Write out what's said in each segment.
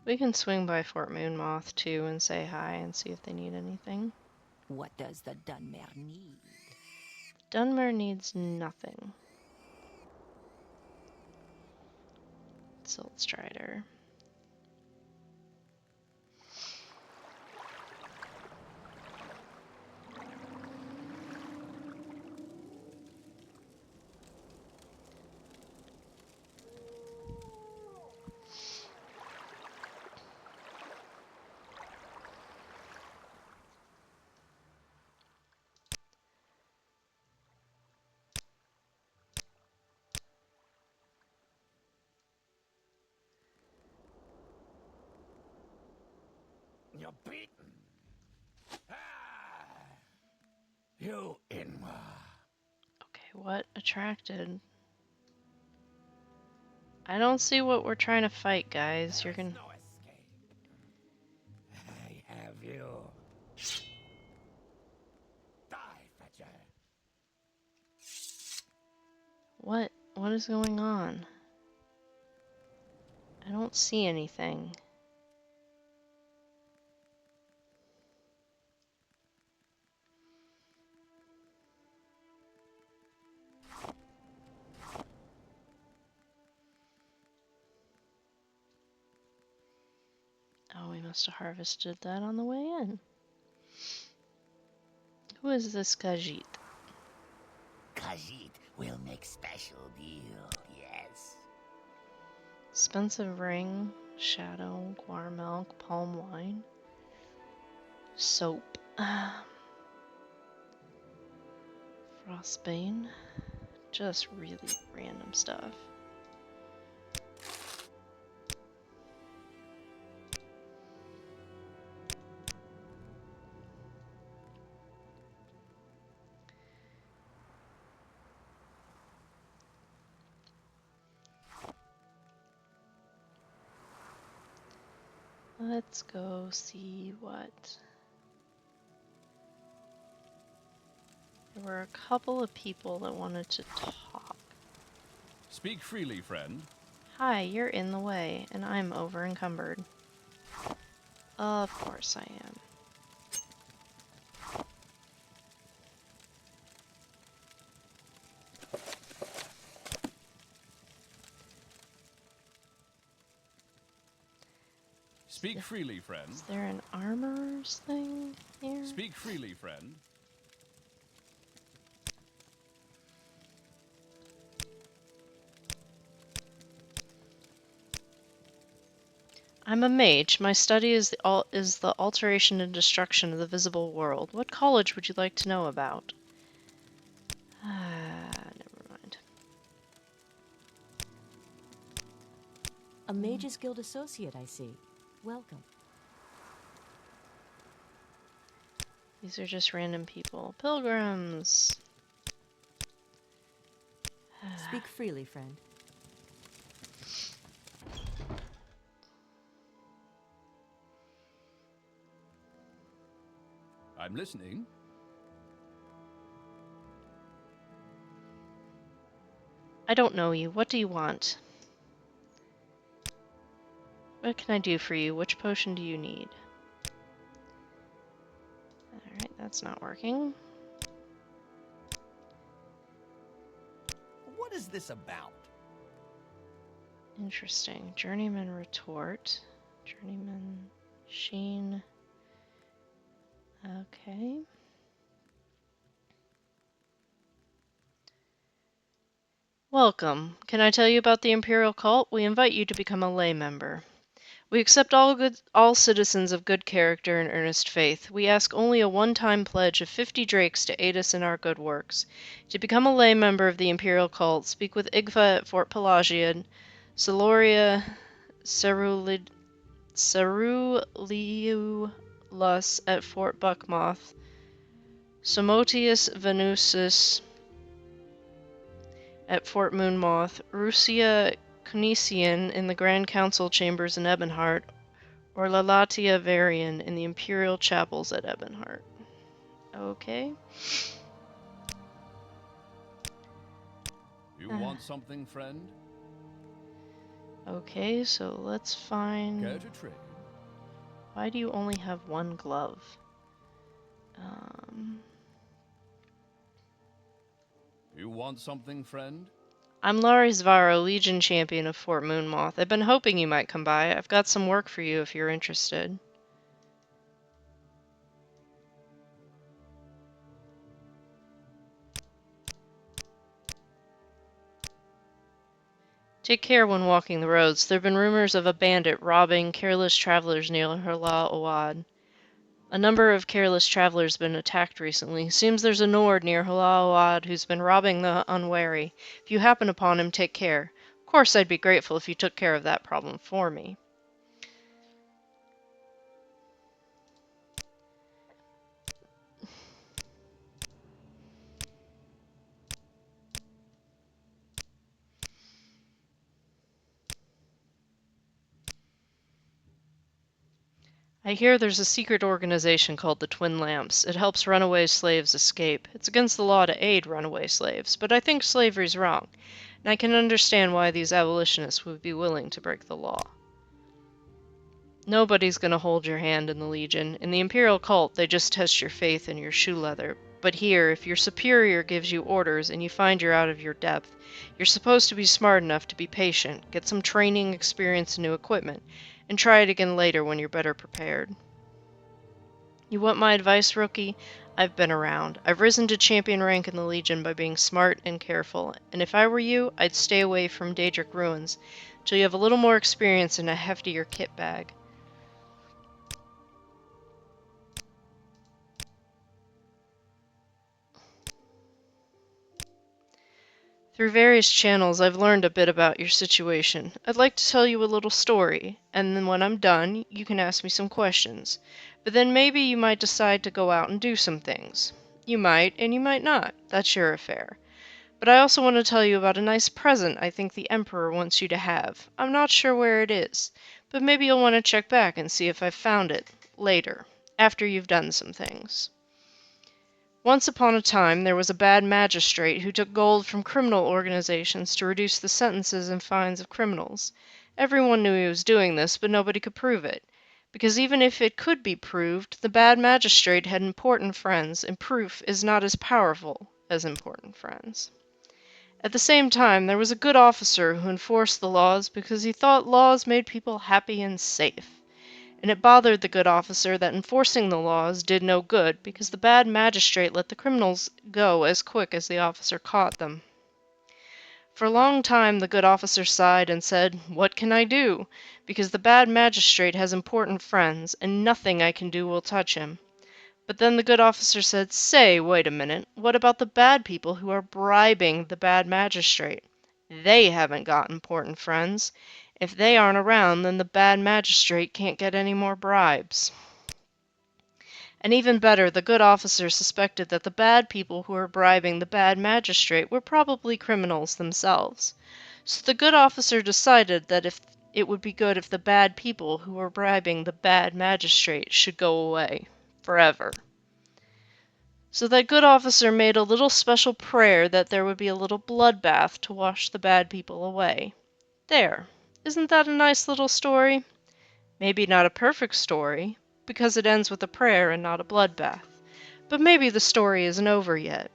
We can swing by Fort Moonmoth too and say hi and see if they need anything. What does the Dunmer need? Dunmer needs nothing. Silt Strider. You're beaten. Ah, you Inma. Okay, what attracted? I don't see what we're trying to fight, guys. You're gonna. No escape. I have you. Die, Fetcher. What? What is going on? I don't see anything. Oh, we must have harvested that on the way in. Who is this Khajiit? Khajiit will make special deal, yes. Expensive ring, shadow, guar milk, palm wine, soap, frostbane. Just really random stuff. Let's go see what. There were a couple of people that wanted to talk. Speak freely, friend. Hi, you're in the way, and I'm over encumbered. Of course I am. Speak freely, friend. Is there an armorer's thing here? Speak freely, friend. I'm a mage. My study is the alteration and destruction of the visible world. What college would you like to know about? Never mind. A Mages Guild associate, I see. Welcome. These are just random people. Pilgrims! Speak freely, friend. I'm listening. I don't know you. What do you want? What can I do for you? Which potion do you need? Alright, that's not working. What is this about? Interesting. Journeyman retort. Journeyman sheen. Okay. Welcome. Can I tell you about the Imperial Cult? We invite you to become a lay member. We accept all citizens of good character and earnest faith. We ask only a one-time pledge of 50 drakes to aid us in our good works. To become a lay member of the Imperial Cult, speak with Igva at Fort Pelagia, Celoria Ceruleulus at Fort Buckmoth, Somotius Venusus at Fort Moonmoth, Rusia Cunician in the Grand Council chambers in Ebonheart, or Lalatia Varian in the Imperial chapels at Ebonheart. Okay. You want something, friend? Okay, so let's find... Care to trade? Why do you only have one glove? Um... You want something, friend? I'm Laurie Zvaro, Legion Champion of Fort Moonmoth. I've been hoping you might come by. I've got some work for you if you're interested. Take care when walking the roads. There have been rumors of a bandit robbing careless travelers near Hala Awad. A number of careless travelers have been attacked recently. Seems there's a Nord near Hala Awad who's been robbing the unwary. If you happen upon him, take care. Of course, I'd be grateful if you took care of that problem for me. I hear there's a secret organization called the Twin Lamps. It helps runaway slaves escape. It's against the law to aid runaway slaves, but I think slavery's wrong, and I can understand why these abolitionists would be willing to break the law. Nobody's going to hold your hand in the Legion. In the Imperial cult, they just test your faith and your shoe leather. But here, if your superior gives you orders and you find you're out of your depth, you're supposed to be smart enough to be patient, get some training, experience, and new equipment, and try it again later when you're better prepared. You want my advice, rookie? I've been around. I've risen to champion rank in the Legion by being smart and careful, and if I were you, I'd stay away from Daedric ruins till you have a little more experience and a heftier kit bag. Through various channels, I've learned a bit about your situation. I'd like to tell you a little story, and then when I'm done, you can ask me some questions. But then maybe you might decide to go out and do some things. You might, and you might not. That's your affair. But I also want to tell you about a nice present I think the Emperor wants you to have. I'm not sure where it is, but maybe you'll want to check back and see if I've found it later, after you've done some things. Once upon a time, there was a bad magistrate who took gold from criminal organizations to reduce the sentences and fines of criminals. Everyone knew he was doing this, but nobody could prove it. Because even if it could be proved, the bad magistrate had important friends, and proof is not as powerful as important friends. At the same time, there was a good officer who enforced the laws because he thought laws made people happy and safe. And it bothered the good officer that enforcing the laws did no good, because the bad magistrate let the criminals go as quick as the officer caught them. For a long time the good officer sighed and said, "What can I do? Because the bad magistrate has important friends, and nothing I can do will touch him." But then the good officer said, "Say, wait a minute, what about the bad people who are bribing the bad magistrate? They haven't got important friends. If they aren't around, then the bad magistrate can't get any more bribes." And even better, the good officer suspected that the bad people who were bribing the bad magistrate were probably criminals themselves. So the good officer decided that it would be good if the bad people who were bribing the bad magistrate should go away forever. So that good officer made a little special prayer that there would be a little bloodbath to wash the bad people away. There. Isn't that a nice little story? Maybe not a perfect story, because it ends with a prayer and not a bloodbath. But maybe the story isn't over yet.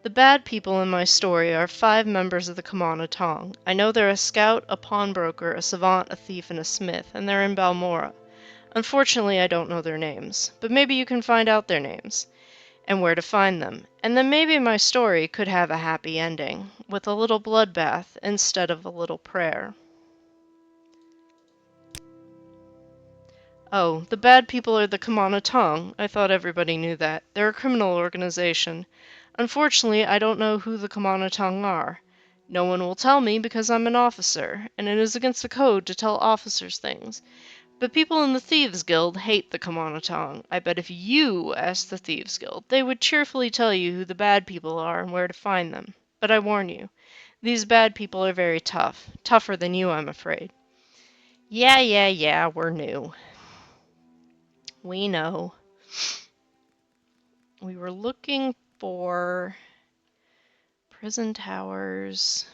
The bad people in my story are 5 members of the Kamana Tong. I know they're a scout, a pawnbroker, a savant, a thief, and a smith, and they're in Balmora. Unfortunately, I don't know their names, but maybe you can find out their names, and where to find them. And then maybe my story could have a happy ending, with a little bloodbath instead of a little prayer. Oh, the bad people are the Kamana Tong. I thought everybody knew that. They're a criminal organization. Unfortunately, I don't know who the Kamana Tong are. No one will tell me because I'm an officer, and it is against the code to tell officers things. But people in the Thieves Guild hate the Kamana Tong. I bet if you asked the Thieves Guild, they would cheerfully tell you who the bad people are and where to find them. But I warn you, these bad people are very tough. Tougher than you, I'm afraid. Yeah, we're new. We know. We were looking for Prison towers.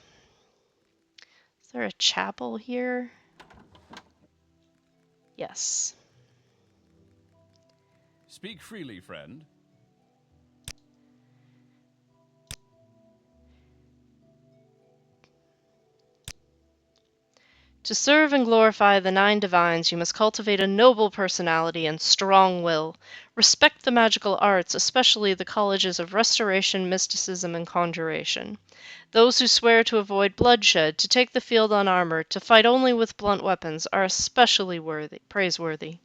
Is there a chapel here? Yes. Speak freely, friend. To serve and glorify the nine divines, you must cultivate a noble personality and strong will. Respect the magical arts, especially the colleges of restoration, mysticism, and conjuration. Those who swear to avoid bloodshed, to take the field unarmored, to fight only with blunt weapons, are especially praiseworthy.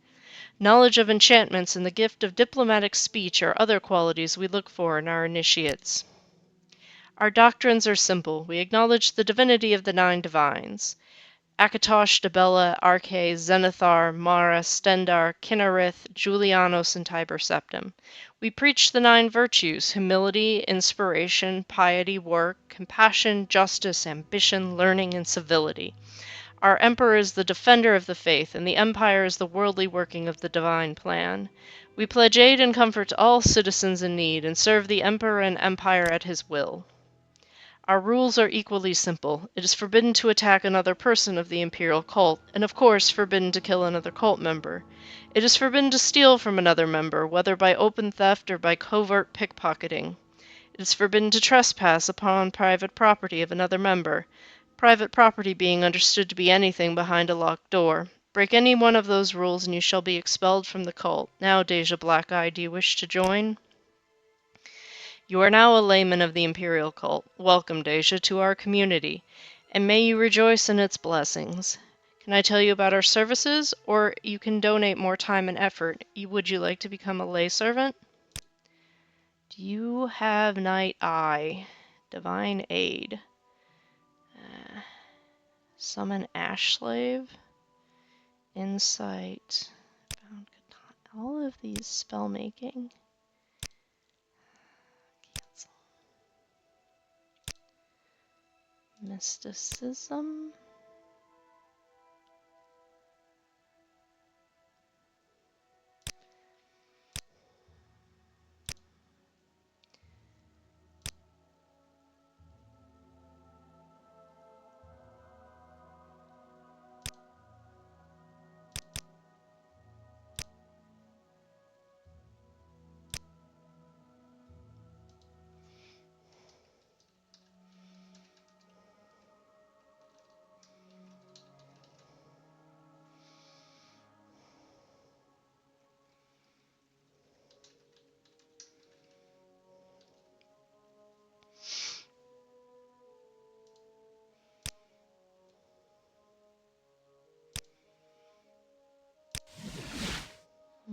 Knowledge of enchantments and the gift of diplomatic speech are other qualities we look for in our initiates. Our doctrines are simple. We acknowledge the divinity of the nine divines. Akatosh, Debella, Arche, Zenithar, Mara, Stendar, Kinnerith, Julianos, and Tiber Septim. We preach the nine virtues: humility, inspiration, piety, work, compassion, justice, ambition, learning, and civility. Our Emperor is the defender of the faith, and the Empire is the worldly working of the divine plan. We pledge aid and comfort to all citizens in need, and serve the Emperor and Empire at his will. Our rules are equally simple. It is forbidden to attack another person of the imperial cult, and of course forbidden to kill another cult member. It is forbidden to steal from another member, whether by open theft or by covert pickpocketing. It is forbidden to trespass upon private property of another member, private property being understood to be anything behind a locked door. Break any one of those rules and you shall be expelled from the cult. Now, Dacia Black-Eye, do you wish to join? You are now a layman of the Imperial cult. Welcome, Dacia, to our community, and may you rejoice in its blessings. Can I tell you about our services, or you can donate more time and effort? Would you like to become a lay servant? Do you have Night Eye? Divine Aid. Summon Ash Slave. Insight. Bound Katana. All of these spell making. Cancel. Mysticism.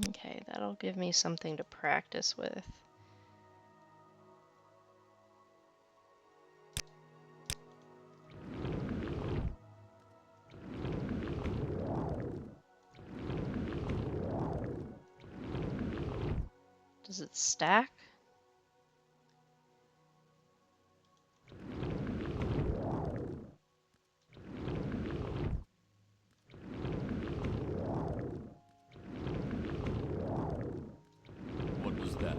Okay, that'll give me something to practice with. Does it stack? What was that?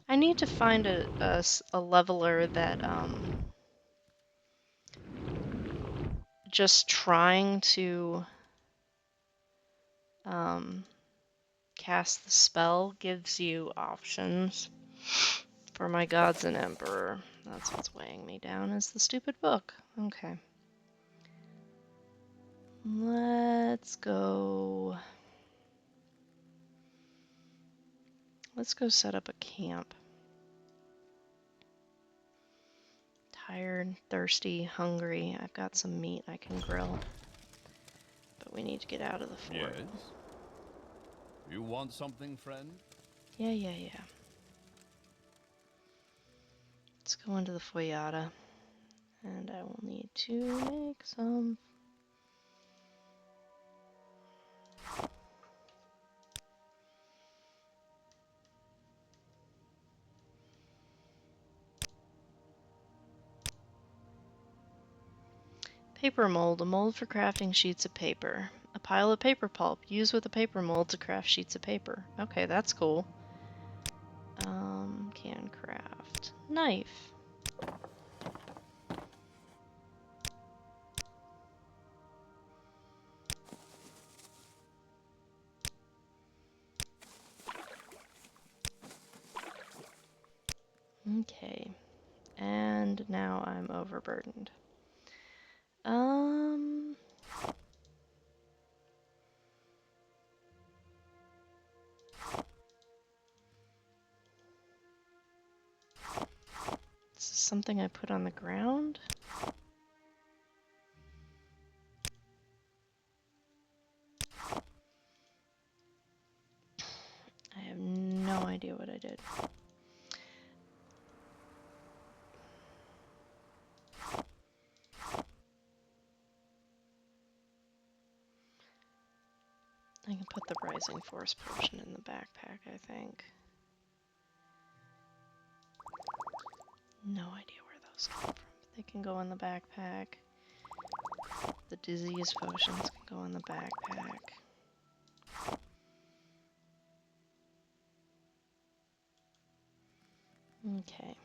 I need to find a leveler that just trying to cast the spell gives you options. For my gods and emperor. That's what's weighing me down, is the stupid book. Okay. Let's go set up a camp. Tired, thirsty, hungry. I've got some meat I can grill. But we need to get out of the fort. Yes? You want something, friend? Yeah. Let's go into the Foyada. And I will need to make some... Paper mold, a mold for crafting sheets of paper. A pile of paper pulp, used with a paper mold to craft sheets of paper. Okay, that's cool. Can craft. Knife. Okay. And now I'm overburdened. This is something I put on the ground? I have no idea what I did. I can put the Rising Force potion in the backpack, I think. No idea where those came from. They can go in the backpack. The disease potions can go in the backpack. Okay.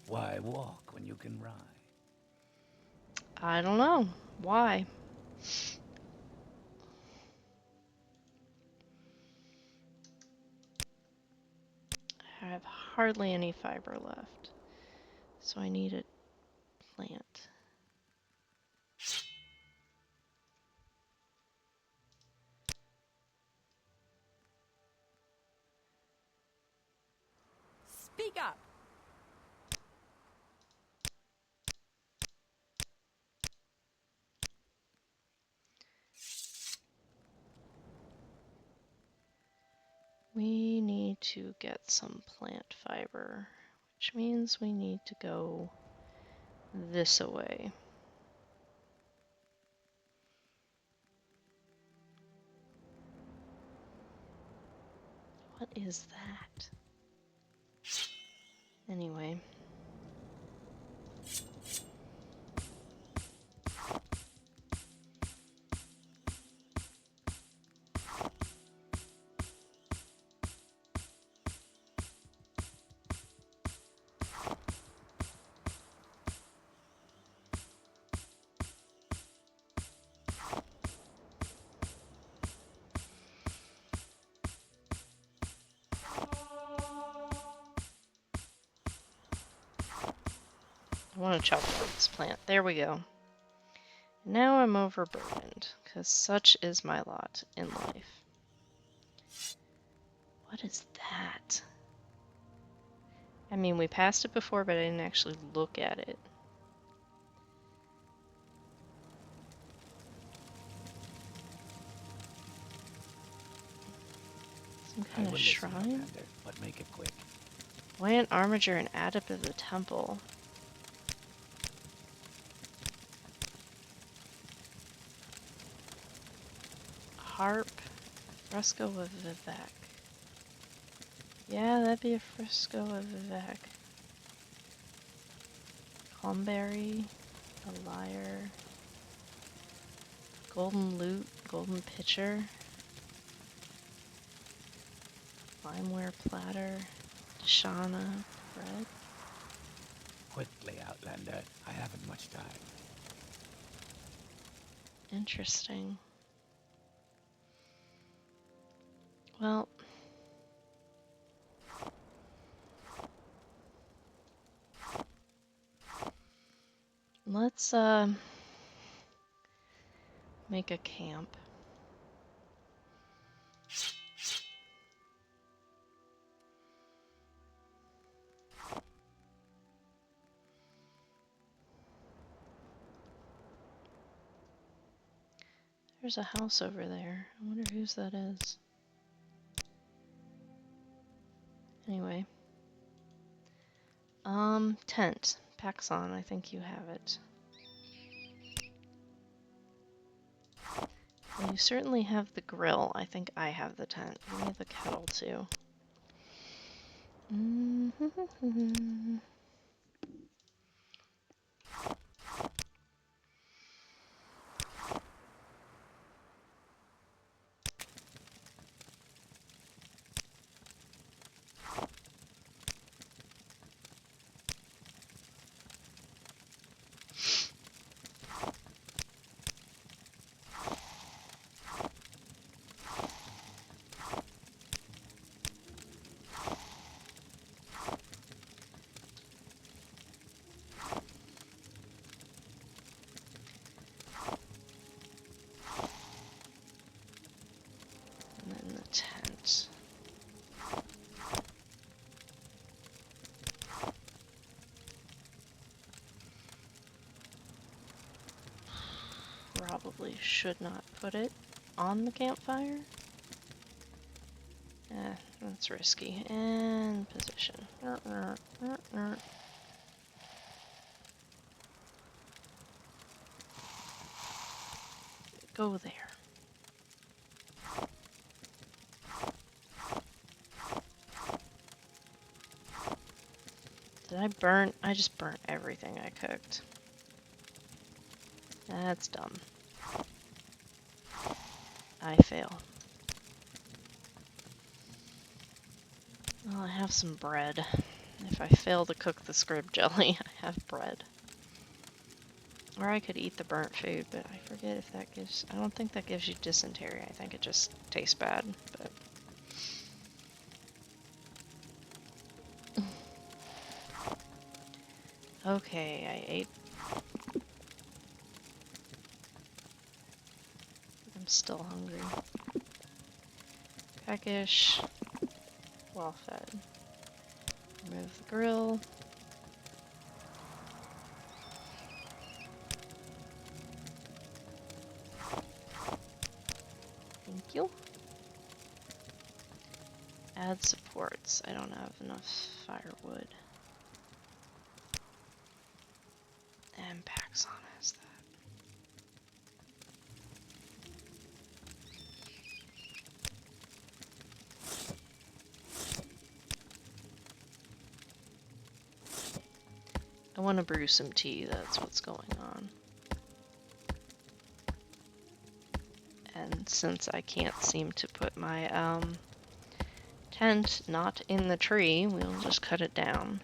Why walk when you can ride? I don't know. Why? I have hardly any fiber left. So I need a plant. Speak up! We need to get some plant fiber, which means we need to go this away. What is that? Anyway. I want to chop up this plant. There we go. Now I'm overburdened, because such is my lot in life. What is that? I mean, we passed it before, but I didn't actually look at it. Some I kind will of listen, shrine? Commander, but make it quick. Buoyant armature and adept of the temple. Harp. Fresco of Vivek. Yeah, that'd be a fresco of Vivek. Calmberry. A lyre. Golden lute. Golden pitcher. Limeware platter. Dashana. Bread. Quickly, Outlander. I haven't much time. Interesting. Well, let's make a camp. There's a house over there. I wonder whose that is. Anyway. Tent. Paxson, I think you have it. Well, you certainly have the grill. I think I have the tent. Give me the kettle, too. tent. Probably should not put it on the campfire. That's risky. And position. Go there. Did I burn? I just burnt everything I cooked. That's dumb. I fail. Well, I have some bread. If I fail to cook the scrib jelly, I have bread. Or I could eat the burnt food, but I forget if that gives... I don't think that gives you dysentery. I think it just tastes bad, but... Okay, I ate... I'm still hungry. Peckish. Well fed. Remove the grill. Thank you. Add supports. I don't have enough firewood. And Paxson has that. I want to brew some tea, that's what's going on. And since I can't seem to put my tent not in the tree, we'll just cut it down.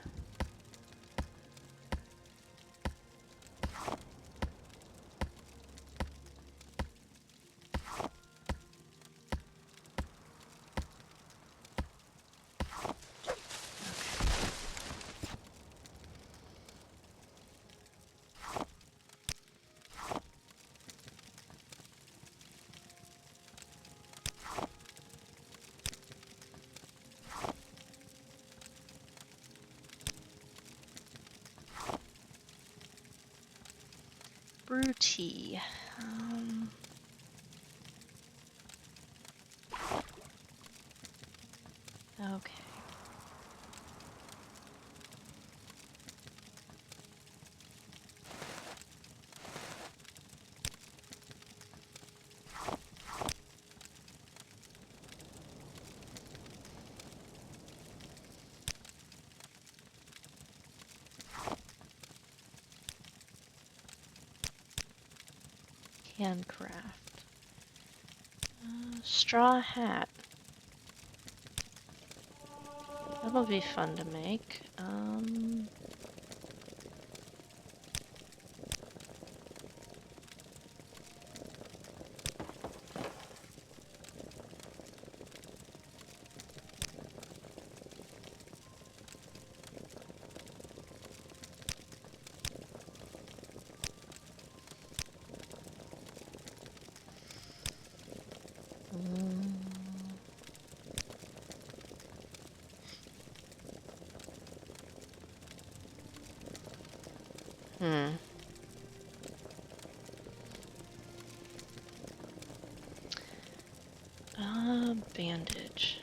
Brew tea. Okay. Handcraft. Straw hat. That'll be fun to make. Bandage.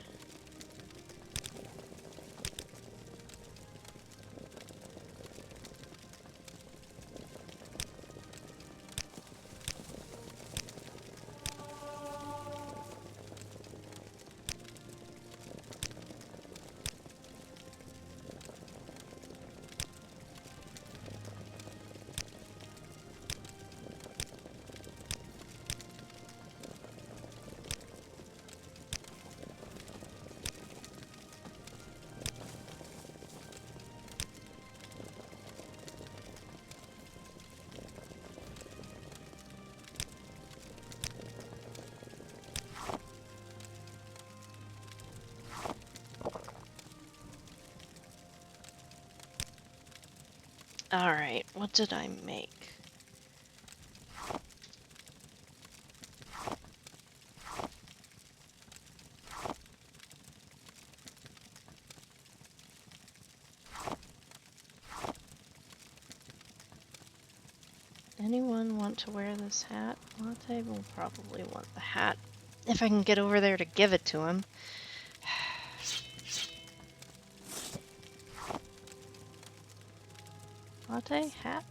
Alright, what did I make? anyone want to wear this hat? Latte will probably want the hat. If I can get over there to give it to him. Latte? Hat?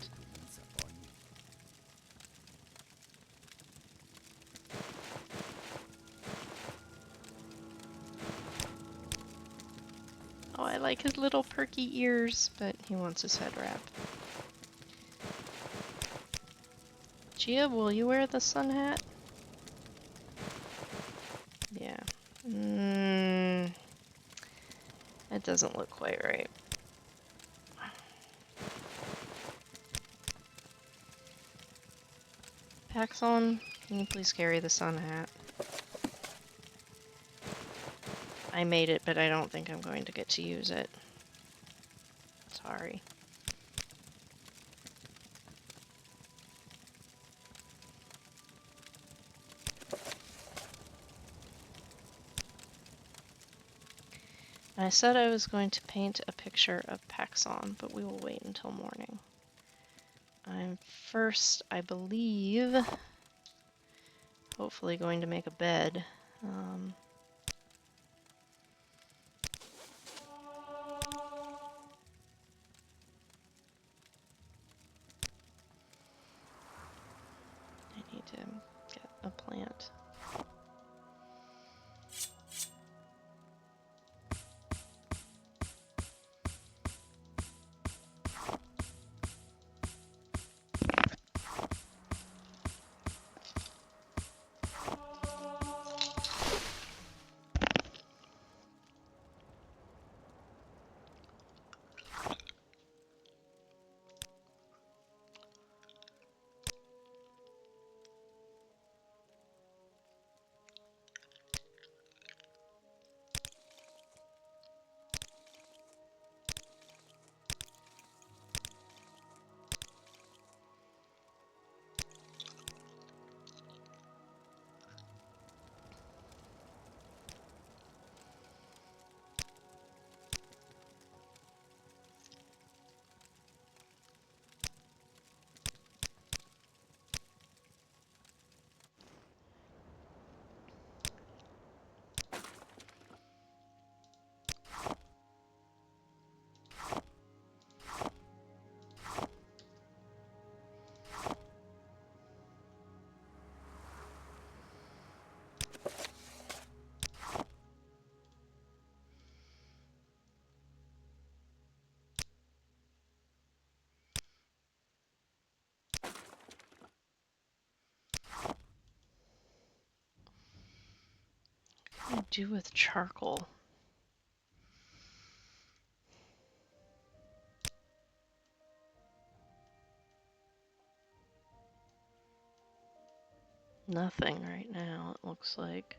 Oh, I like his little perky ears, but he wants his head wrap. Jiub, will you wear the sun hat? Yeah. It doesn't look quite right. Paxon, can you please carry the sun hat? I made it, but I don't think I'm going to get to use it. Sorry. I said I was going to paint a picture of Paxon, but we will wait until morning. I'm first, I believe, hopefully going to make a bed. I need to get a plant. What do I do with charcoal? Nothing right now, it looks like.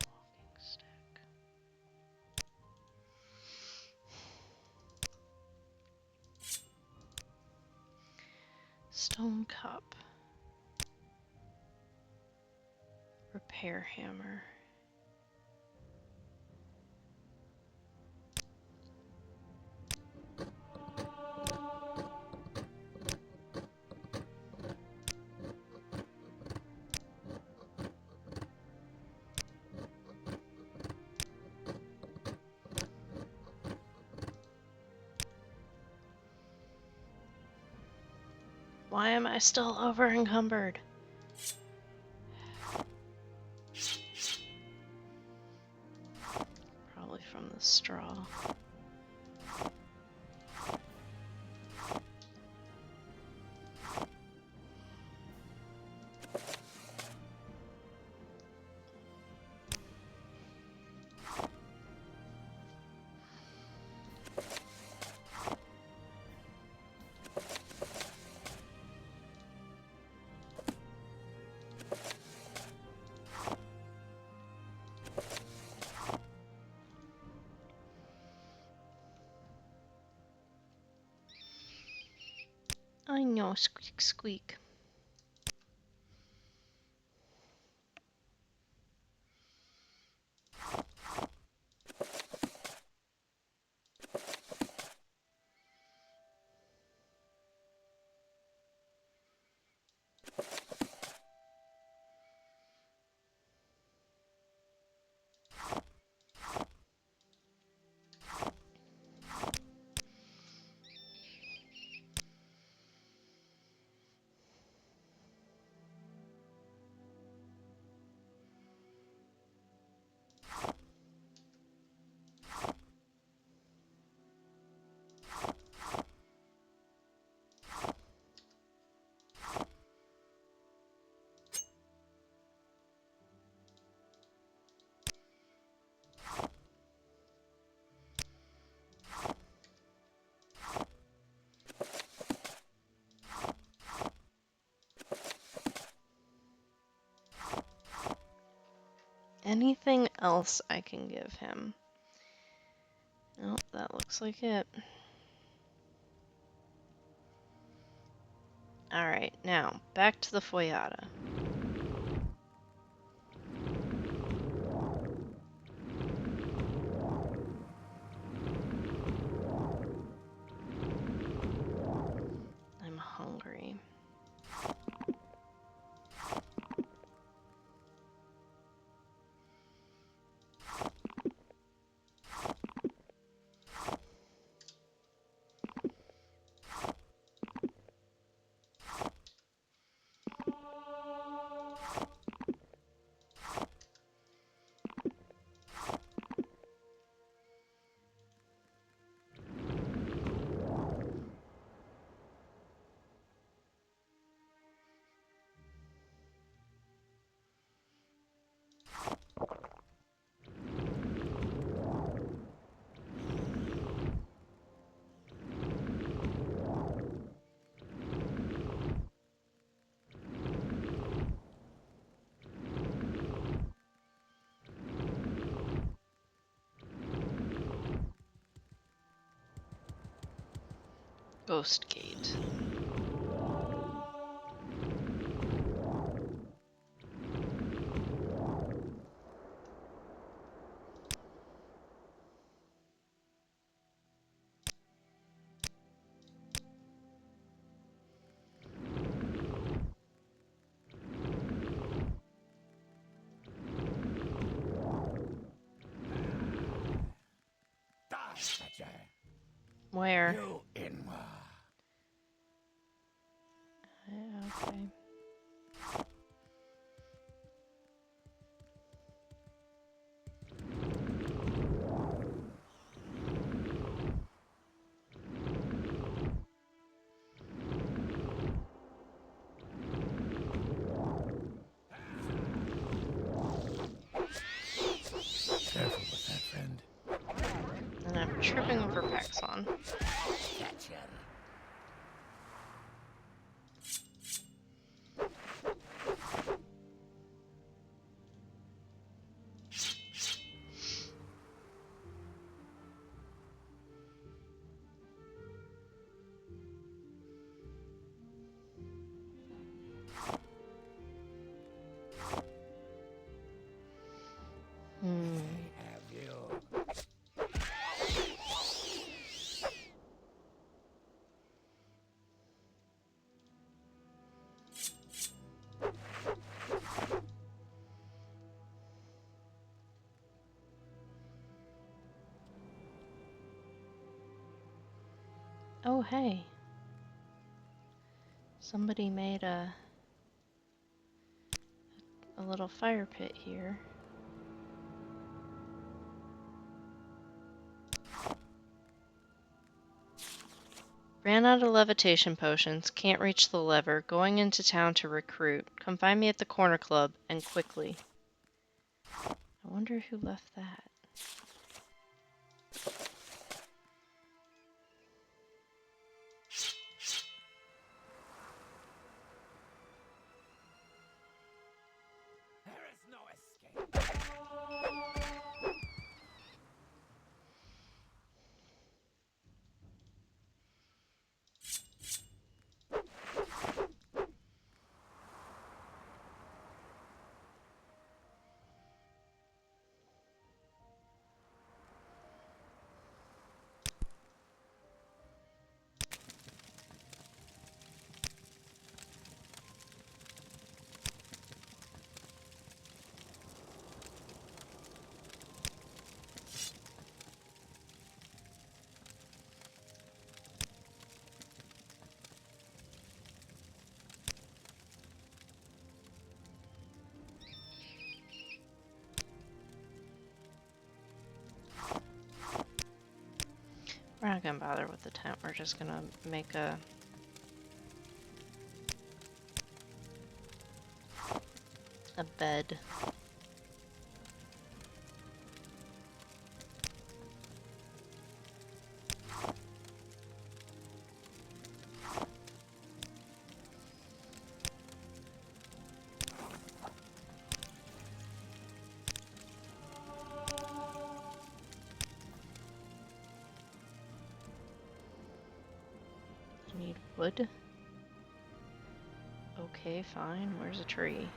Walking stick. Stone cup. Repair hammer. Why am I still over encumbered? Probably from the straw. I know, squeak squeak. anything else I can give him? Oh, that looks like it. Alright, now, back to the Foyada. I'm hungry. Ghost Gate. Dacia. Where? You in. Okay. Careful with that, friend. And I'm tripping over Paxson. Catch ya. I have you. Oh, hey. Somebody made a little fire pit here. Ran out of levitation potions, can't reach the lever, going into town to recruit. Come find me at the corner club, and quickly. I wonder who left that. There is no escape. We're not gonna bother with the tent, we're just gonna make a bed. wood. Okay, fine. Where's a tree?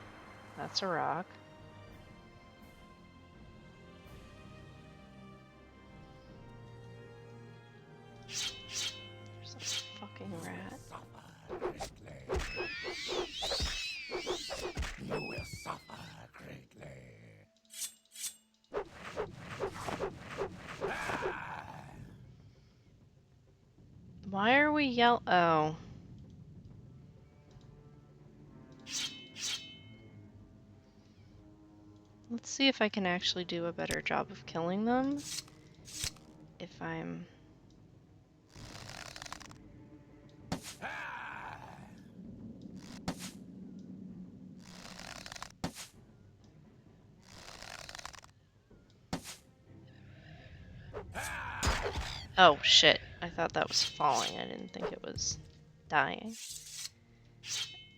That's a rock. There's a fucking rat. You will suffer greatly. Why are we Oh. Let's see if I can actually do a better job of killing them. If I'm... Oh, shit. I thought that was falling. I didn't think it was dying.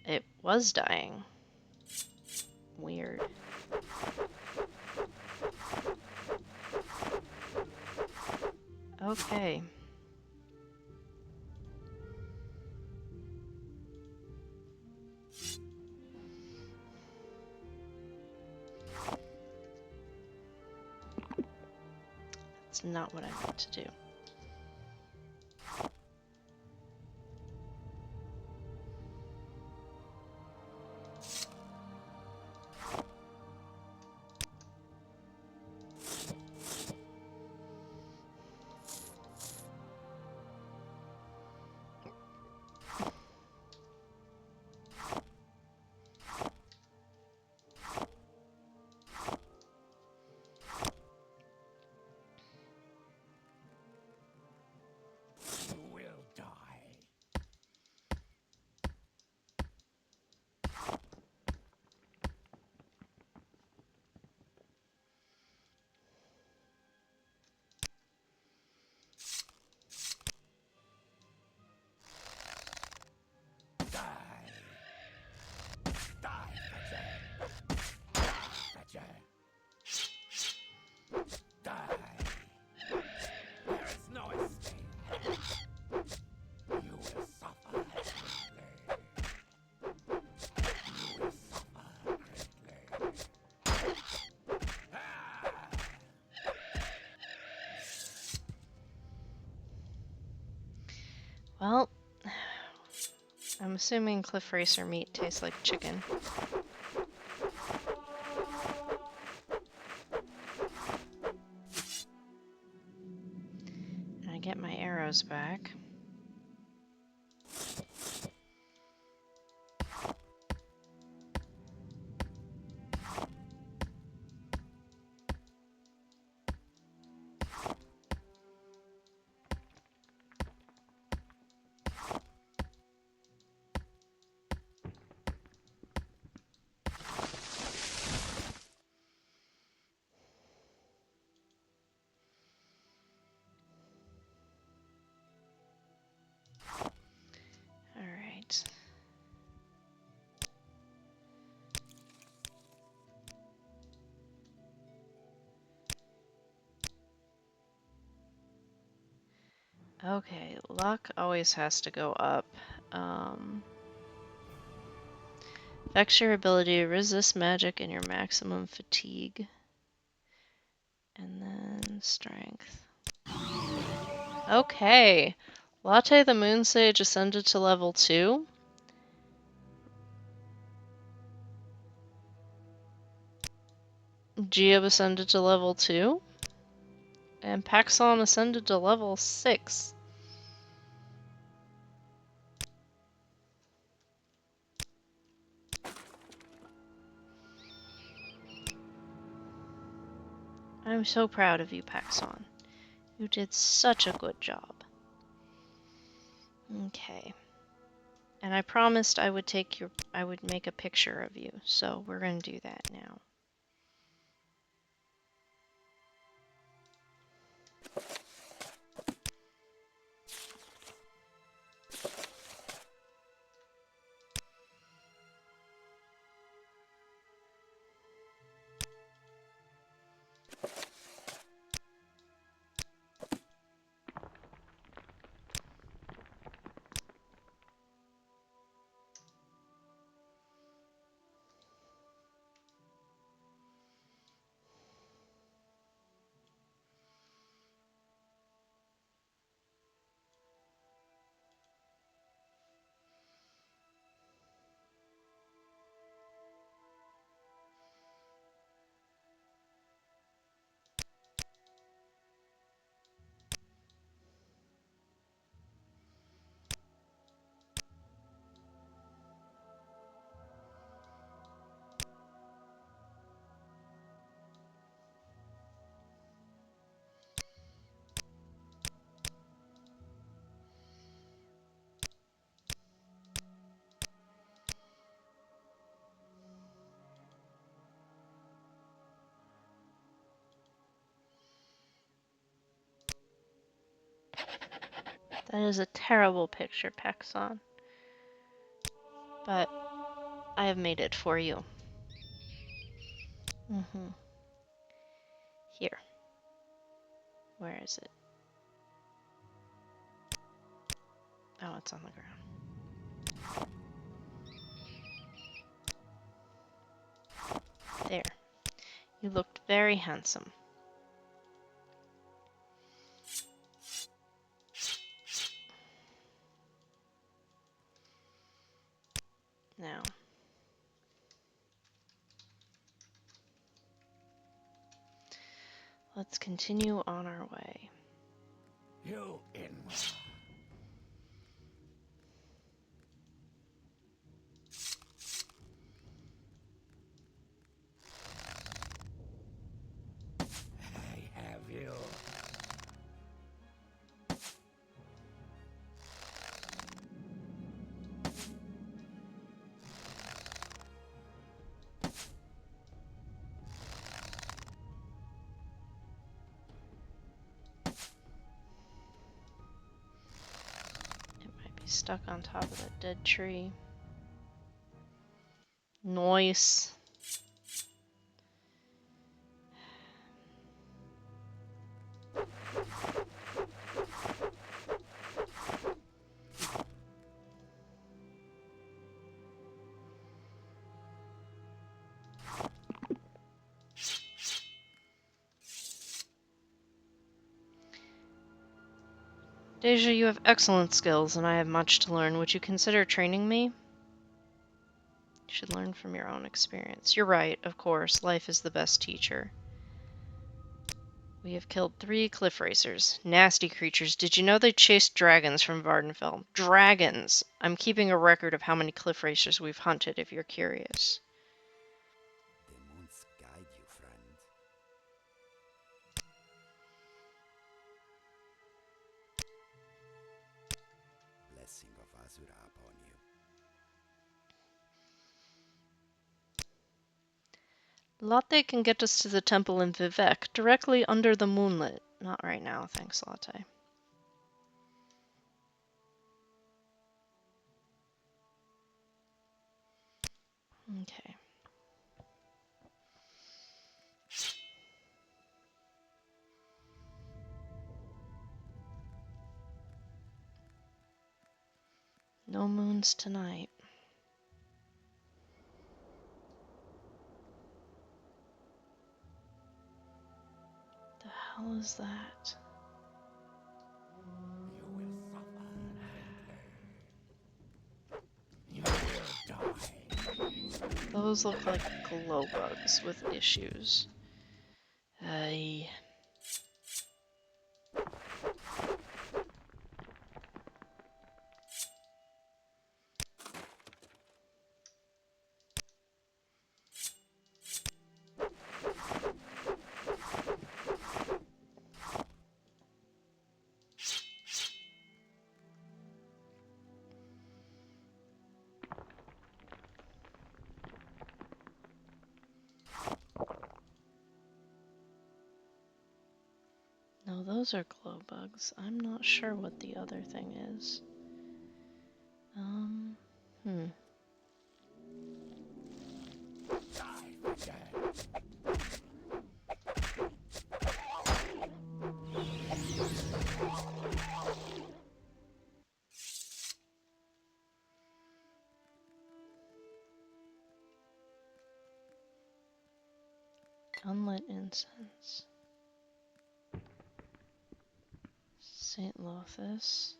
It was dying. Weird. Okay. That's not what I meant to do. You will die. Die. Die, Fetcher. Die. There is no escape. You will suffer greatly. You will suffer greatly. Well, I'm assuming Cliff Racer meat tastes like chicken. And I get my arrows back. Alright. Okay, luck always has to go up. Affects your ability to resist magic and your maximum fatigue. And then strength. Okay. Latte the Moon Sage ascended to level 2. Jiub ascended to level 2. And Paxson ascended to level 6. I'm so proud of you, Paxson. You did such a good job. Okay. And I promised I would make a picture of you, so we're gonna do that now. That is a terrible picture, Paxson. But I have made it for you. Here. Where is it? Oh, it's on the ground. There. You looked very handsome. Now, let's continue on our way. You inward. I have you. It might be stuck on top of that dead tree. Noise. Dacia, you have excellent skills, and I have much to learn. Would you consider training me? You should learn from your own experience. You're right, of course. Life is the best teacher. We have killed 3 cliff racers. Nasty creatures. Did you know they chased dragons from Vardenfell? Dragons! I'm keeping a record of how many cliff racers we've hunted, if you're curious. The moons guide you, friend. Blessing of Azura upon you. Latte can get us to the temple in Vivec, directly under the moonlit. Not right now, thanks, Latte. Okay. No moons tonight. The hell is that? You will suffer and you will die. Those look like glow bugs with issues. Aye. No, those are glow bugs. I'm not sure what the other thing is. Hmm. Unlit incense. St. Lothus.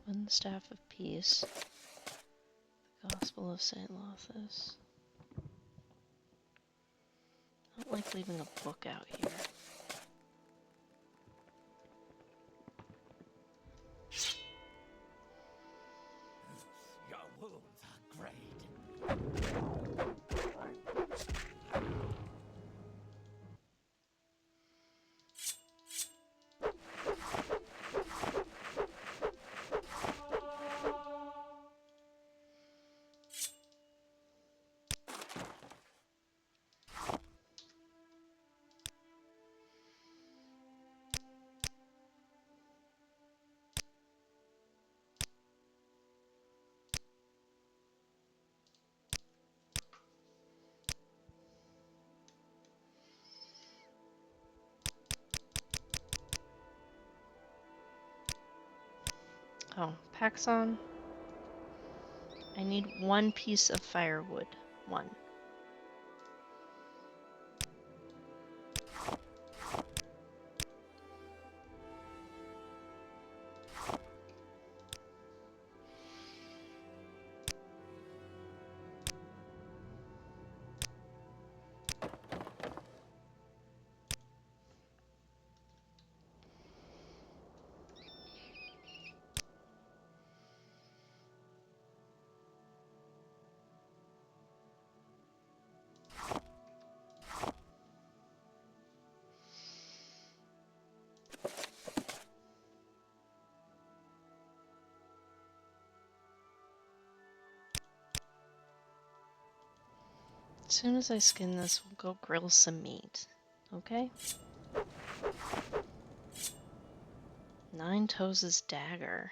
Wooden Staff of Peace. The Gospel of St. Lothus. I don't like leaving a book out here. Your wounds are great. Oh, Paxson. I need 1 piece of firewood. 1. As soon as I skin this, we'll go grill some meat. Okay? 9 Toes' dagger.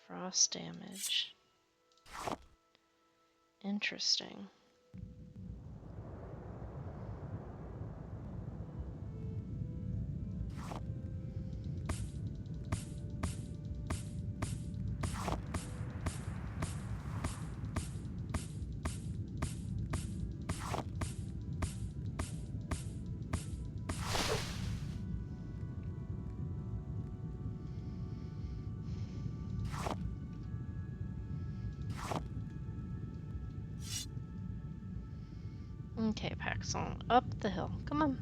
Frost damage. Interesting. Okay, Paxson, up the hill. Come on.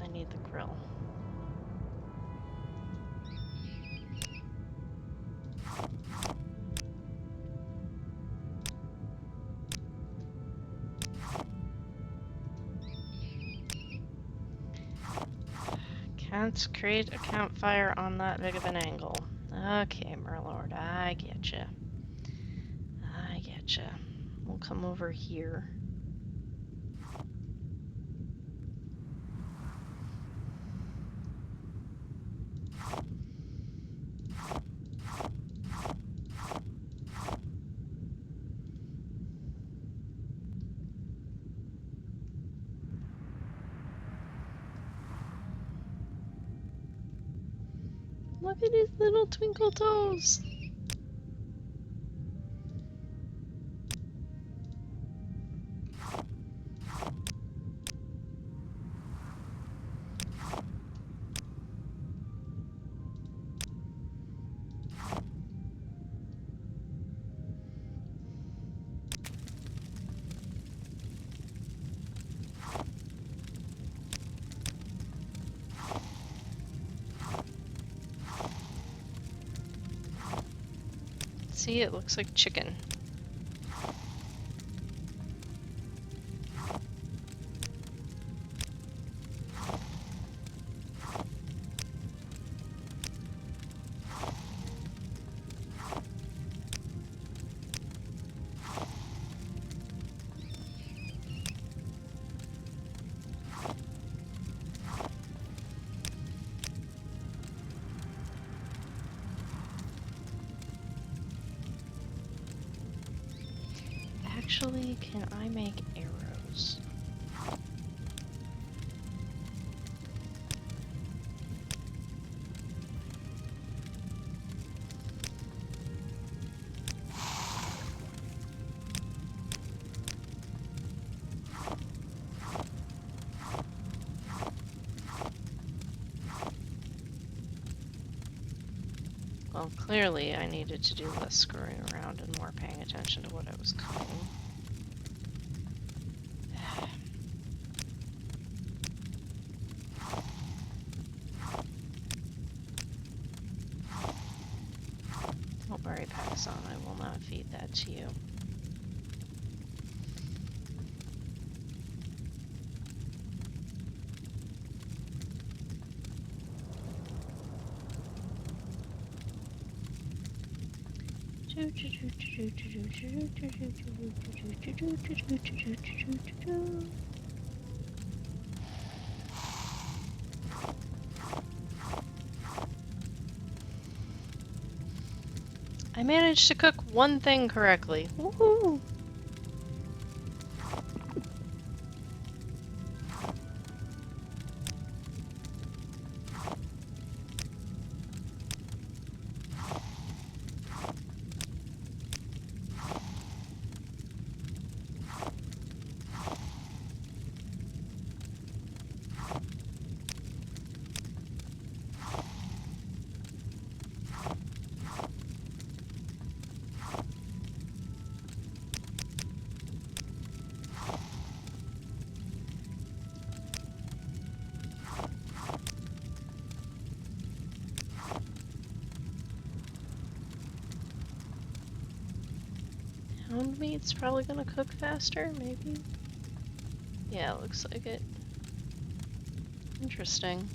I need the grill. Can't create a campfire on that big of an angle. Okay, Merlord, I getcha. I getcha. We'll come over here. Look at his little twinkle toes. See, it looks like chicken. Actually, can I make arrows? Well, clearly I needed to do less screwing around and more paying attention to what I was cooking. Don't worry, Paxson, I will not feed that to you. I managed to cook one thing correctly. Woohoo! Hound meat's probably gonna cook faster, maybe? Yeah, it looks like it. Interesting.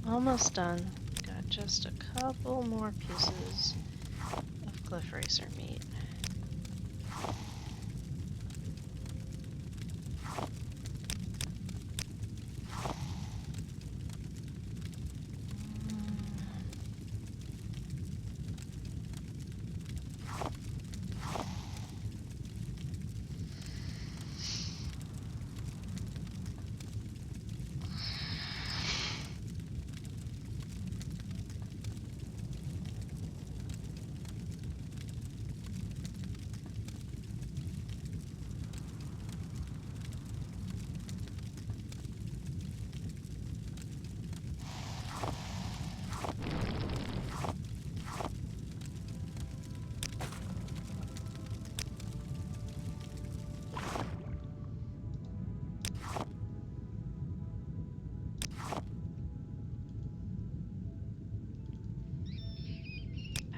Almost done. Got just a couple more pieces of cliff racer meat.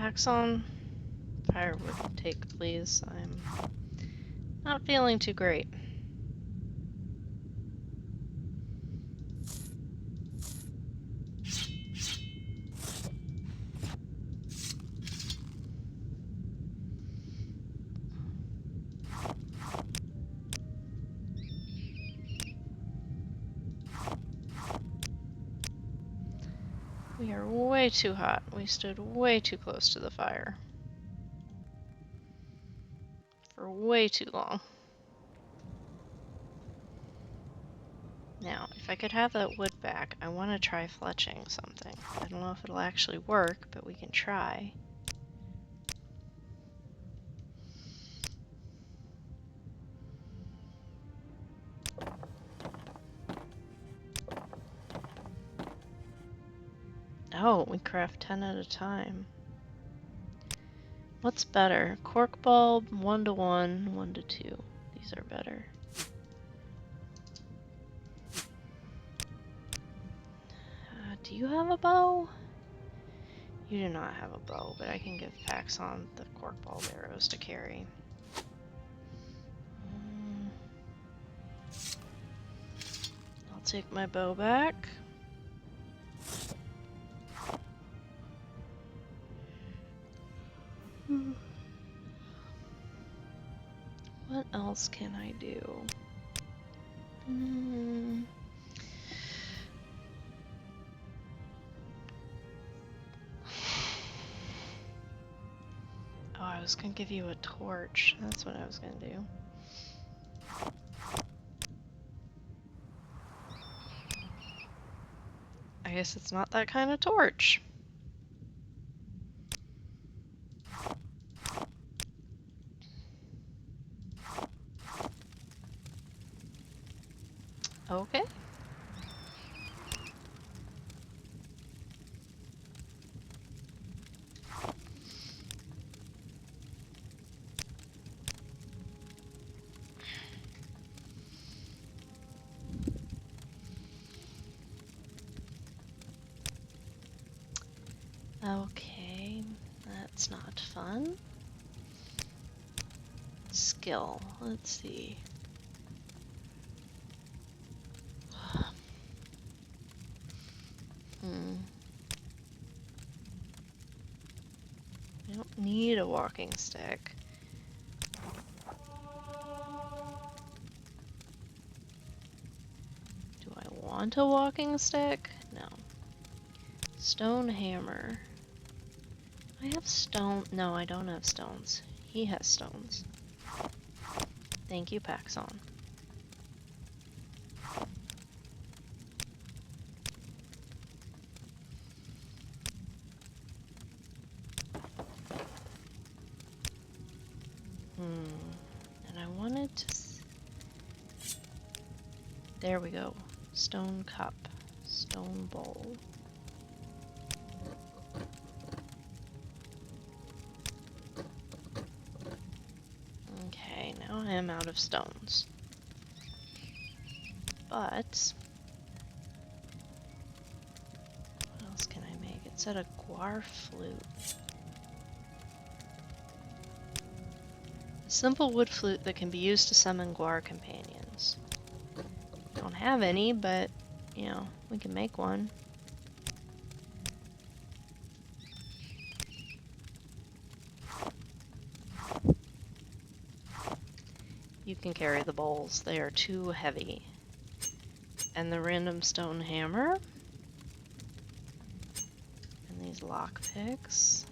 Axon, firewood take, please. I'm not feeling too great. We are way too hot. We stood way too close to the fire. For way too long. Now, if I could have that wood back, I want to try fletching something. I don't know if it'll actually work, but we can try. Oh, we craft 10 at a time. What's better? Cork bulb, 1 to 1, 1 to 2. These are better. Do you have a bow? You do not have a bow, but I can give Paxon the cork bulb arrows to carry. I'll take my bow back. What else can I do? Oh, I was gonna give you a torch. That's what I was gonna do. I guess it's not that kind of torch. Okay. Okay, that's not fun. Skill, let's see. don't need a walking stick. Do I want a walking stick? No. Stone hammer. I have stone. No, I don't have stones. He has stones. Thank you, Paxson. And I wanted to... There we go. Stone cup. Stone bowl. Okay, now I am out of stones. But... what else can I make? It said a guar flute. A simple wood flute that can be used to summon guar companions. Don't have any, but, you know, we can make one. You can carry the bowls. They are too heavy. And the random stone hammer. And these lockpicks.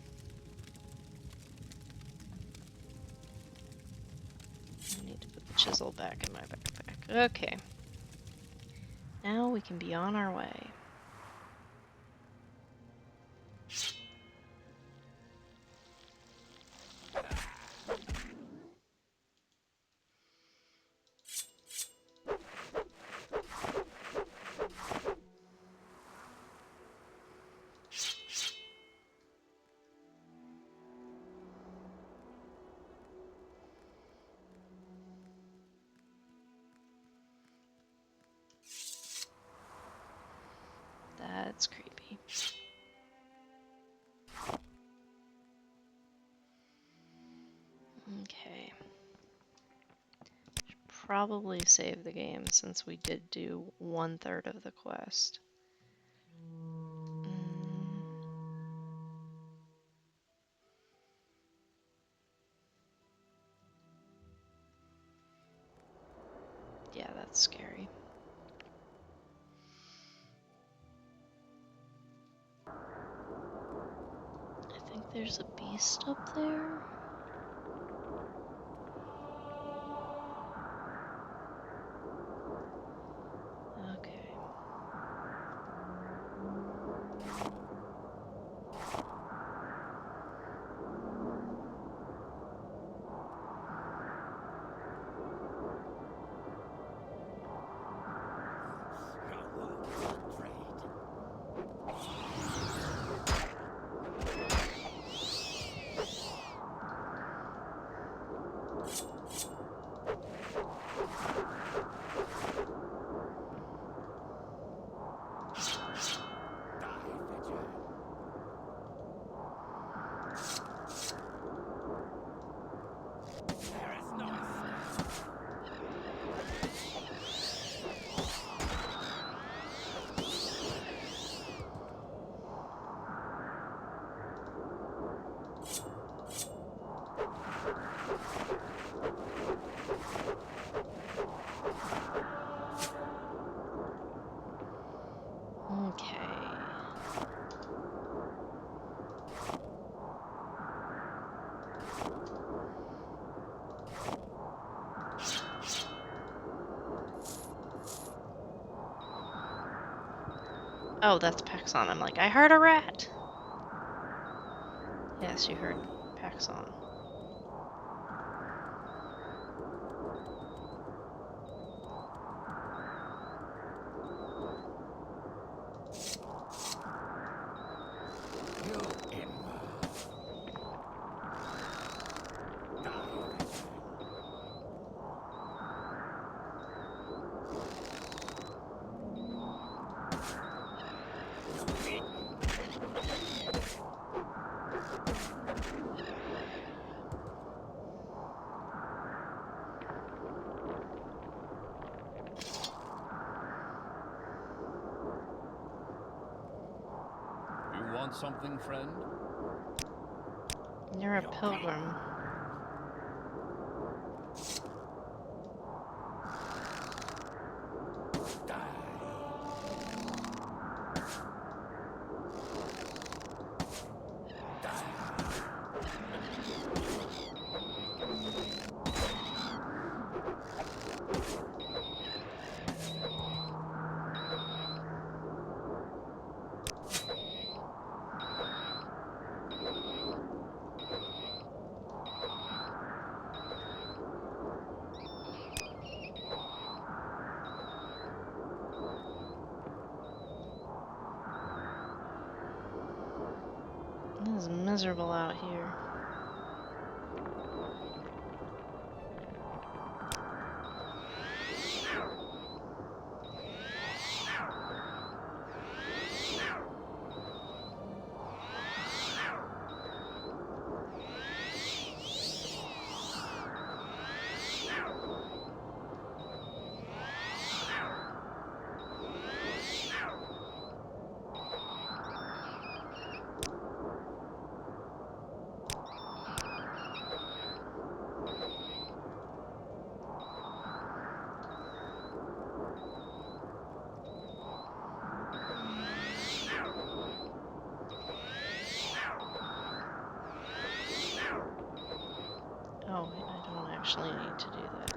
I need to put the chisel back in my backpack. Okay. Now we can be on our way. That's creepy. Okay. Should probably save the game since we did do 1/3 of the quest. Yeah, that's scary. I think there's a beast up there. Okay. Okay. Oh, that's Paxson. I'm like, I heard a rat. Yes, you heard Paxson. You want something, friend? You're a pilgrim. It is miserable out here. Oh, I don't actually need to do that.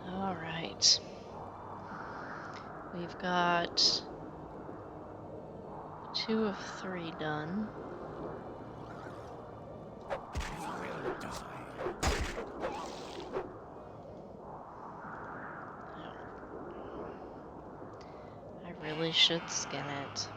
All right. We've got 2 of 3 done. You will die. I really should skin it.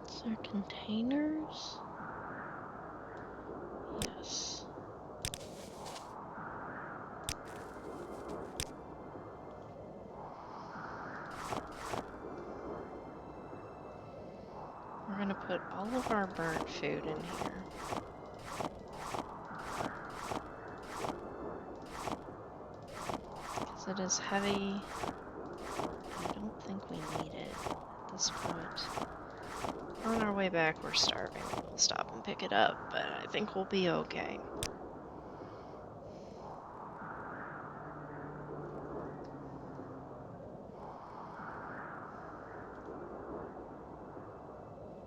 Is there containers? Yes. We're gonna put all of our burnt food in here. Because it is heavy. I don't think we need it at this point. On our way back, we're starving. We'll stop and pick it up, but I think we'll be okay.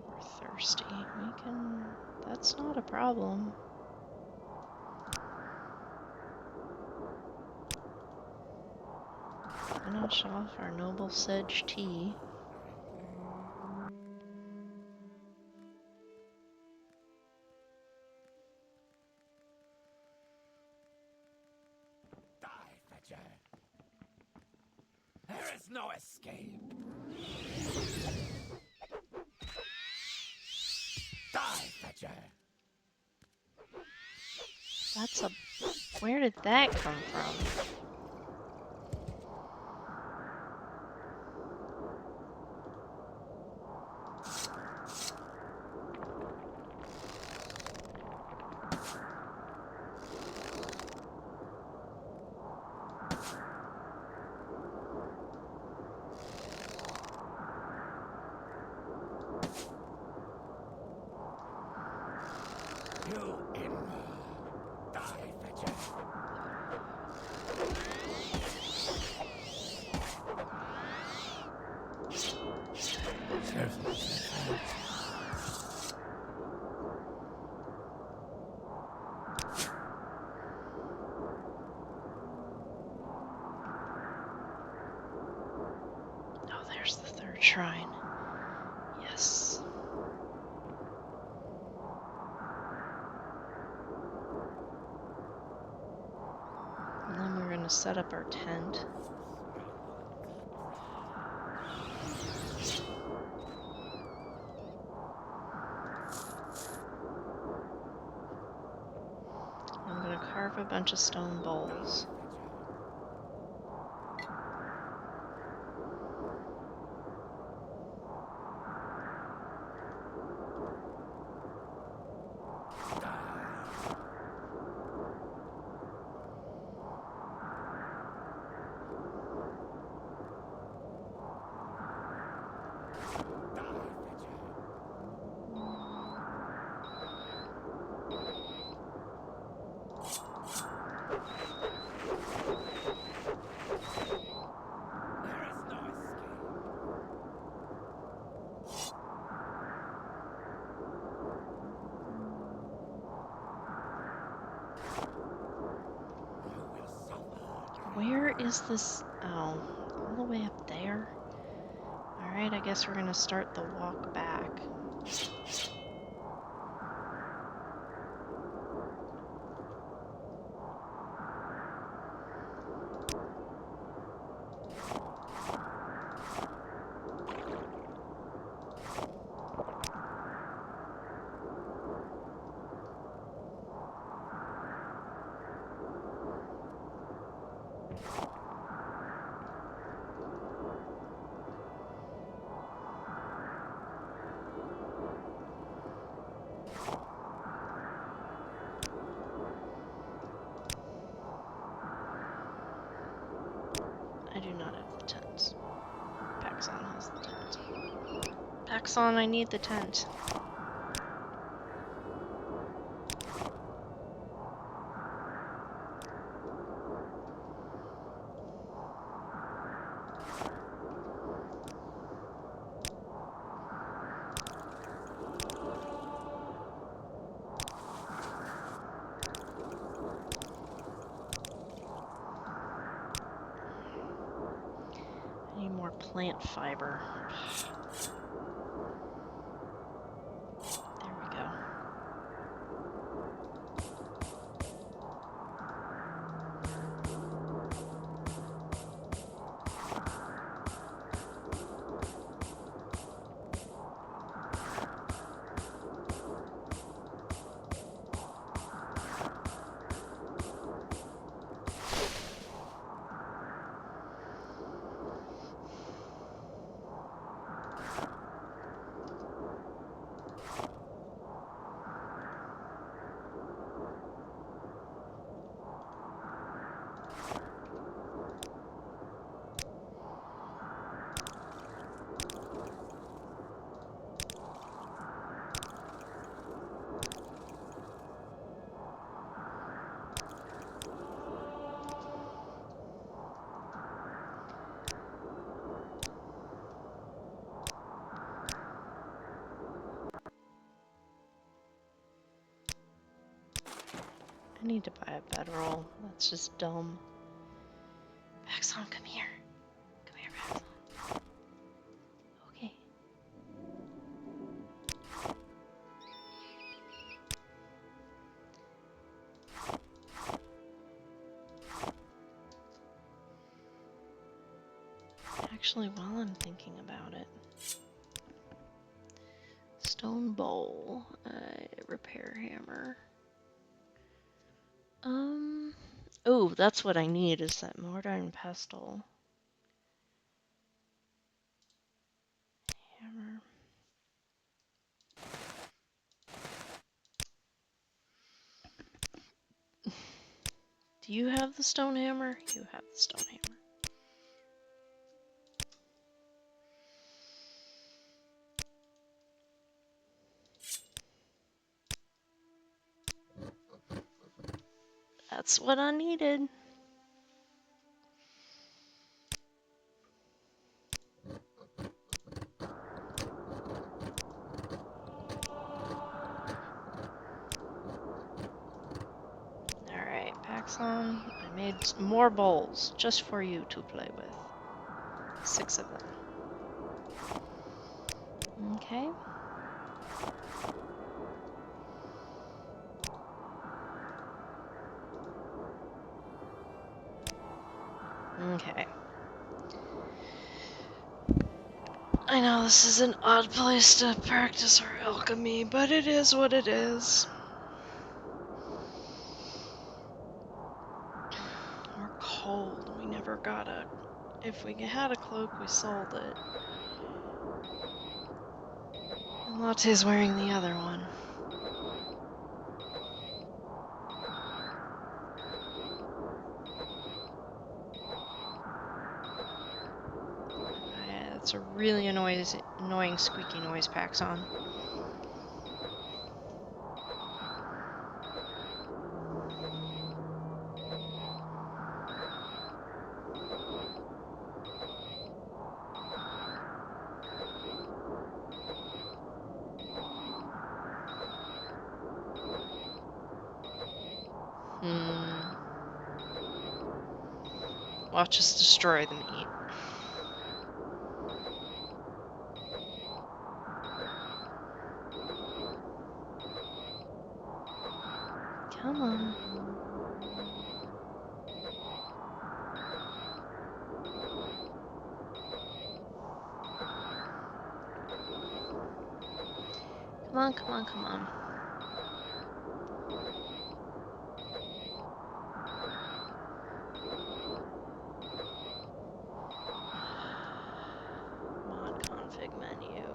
We're thirsty. We can... That's not a problem. Finish off our noble sedge tea. Die, Fetcher. There is no escape. Die, Fetcher. That's a... Where did that come from? You inver. Die, fetcher. Oh, there's the third shrine. Yes. And then we're going to set up our tent. I'm going to carve a bunch of stone bowls. Where is this? Oh, all the way up there? Alright, I guess we're gonna start the walk back. I do not have the tent. Paxson has the tent. Paxson, I need the tent. I need more plant fiber. There we go. I need to buy a bedroll. That's just dumb. Paxson, come here. Come here, Paxson. Okay. Actually, while I'm thinking about it, stone bowl, repair hammer. Oh, that's what I need, is that mortar and pestle. Hammer. Do you have the stone hammer? You have the stone hammer. That's what I needed. Alright, Paxson, I made more bowls just for you to play with. 6 of them. Okay. Okay. I know this is an odd place to practice our alchemy, but it is what it is. We're cold. We never got a... If we had a cloak, we sold it. And Latte's wearing the other one. That's a really annoying squeaky noise, Paxson. Watch us destroy the meat. Come on. Come on, come on, come on. Mod config menu.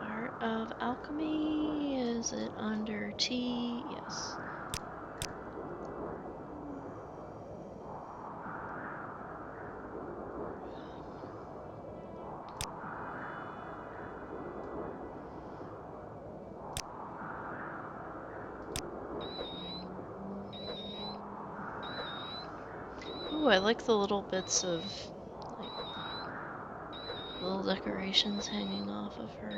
Art of Alchemy, is it under T? Yes. Ooh, I like the little bits of, like, little decorations hanging off of her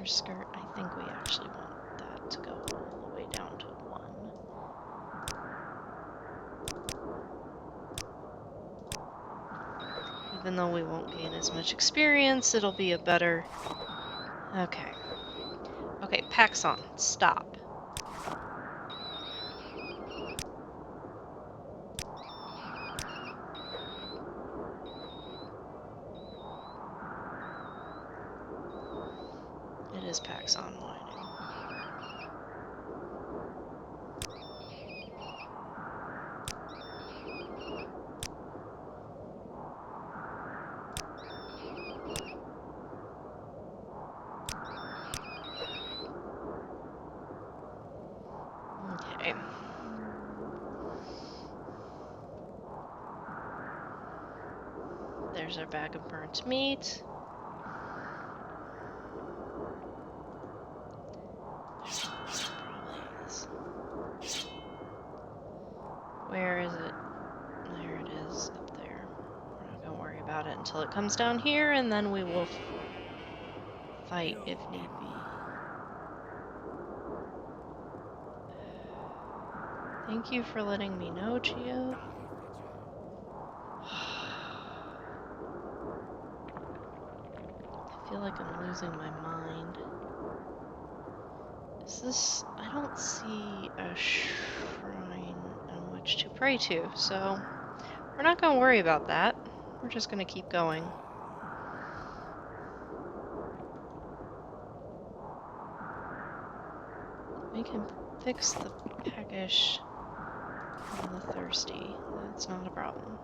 skirt. I think we actually want that to go all the way down to 1. Even though we won't gain as much experience, it'll be a better... Okay. Okay, Paxson, stop. It is Paxson whining. Okay. There's our bag of burnt meat. Probably is. Where is it? There it is, up there. We're not gonna worry about it until it comes down here, and then we will fight if need be. Thank you for letting me know, Jiub. I feel like I'm losing my mind. Is this... I don't see a shrine on which to pray to, so we're not gonna worry about that. We're just gonna keep going. We can fix the peckish and the thirsty. That's not a problem.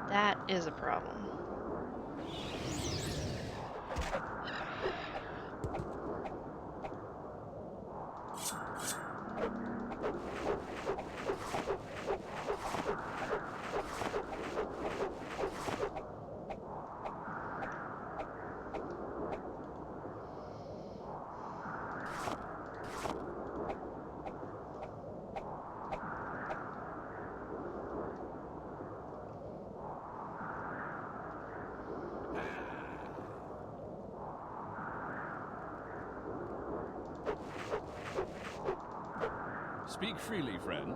That is a problem. Speak freely, friend.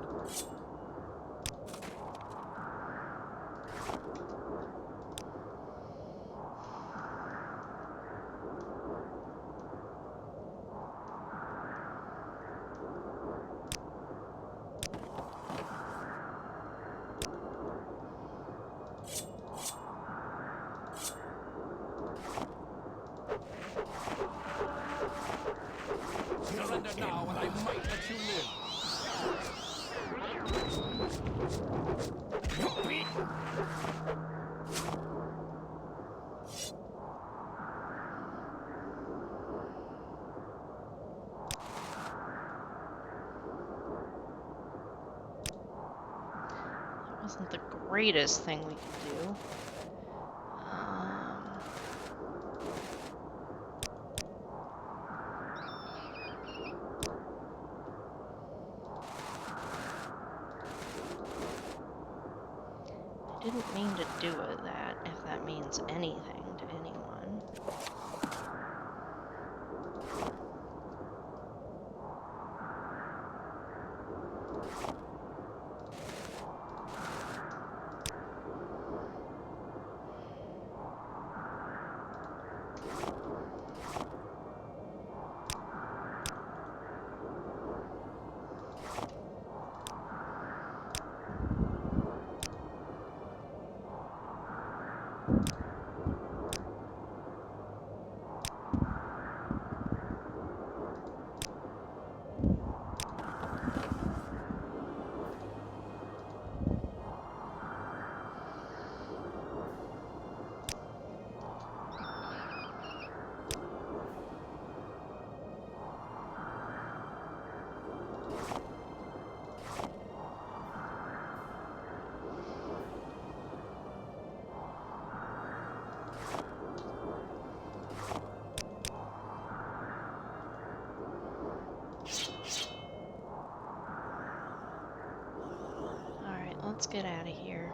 Surrender now, and I might let you live. You're beaten. That wasn't the greatest thing we could do. I didn't mean to do it that, if that means anything to anyone. Alright, let's get out of here.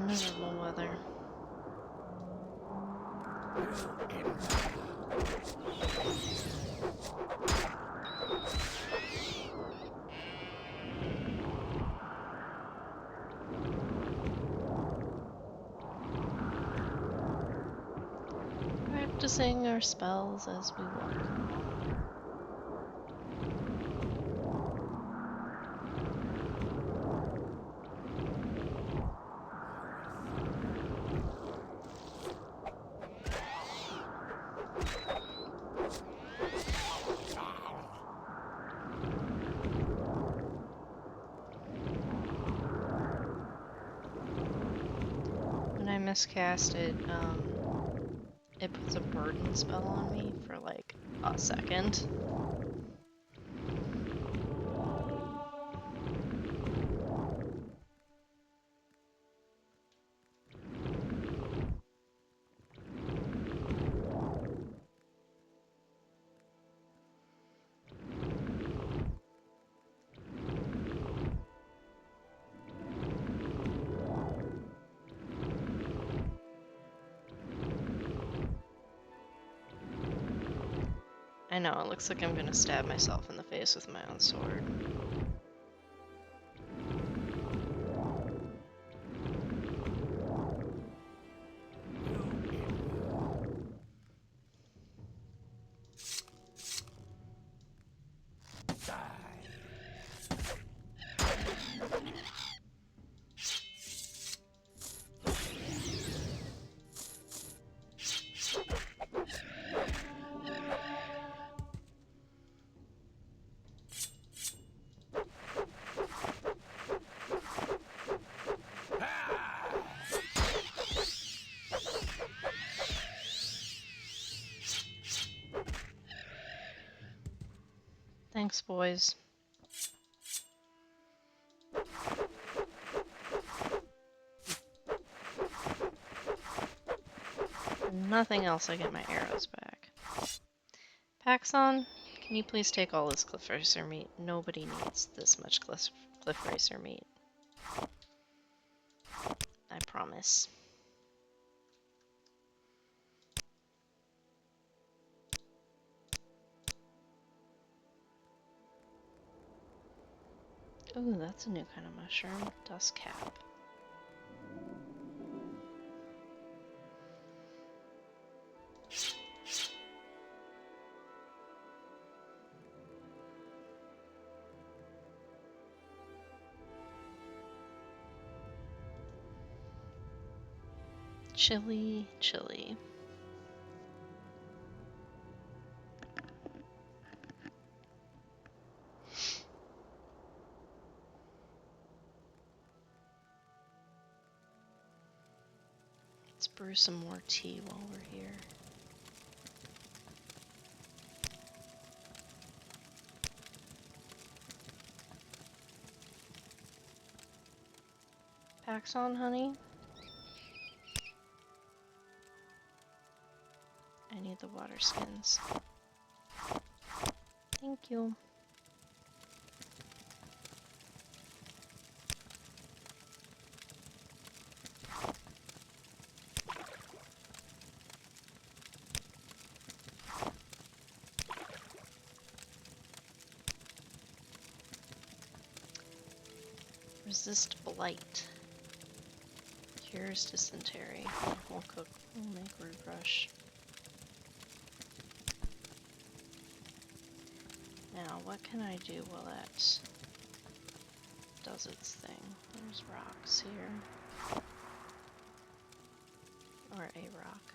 This is miserable weather. Practicing our spells as we walk along. When I miscast it, it puts a burden spell on me for like a second. I know, it looks like I'm gonna stab myself in the face with my own sword. Thanks, boys. For nothing else, I get my arrows back. Paxson, Can you please take all this cliff racer meat? Nobody needs this much cliff racer meat. I promise. Ooh, that's a new kind of mushroom. Dust cap. Chili, chili. Let's brew some more tea while we're here. Pax on, honey? I need the water skins. Thank you. Resist blight. Cures dysentery. We'll cook. We'll make root brush. Now, what can I do while that does its thing? There's rocks here. Or a rock.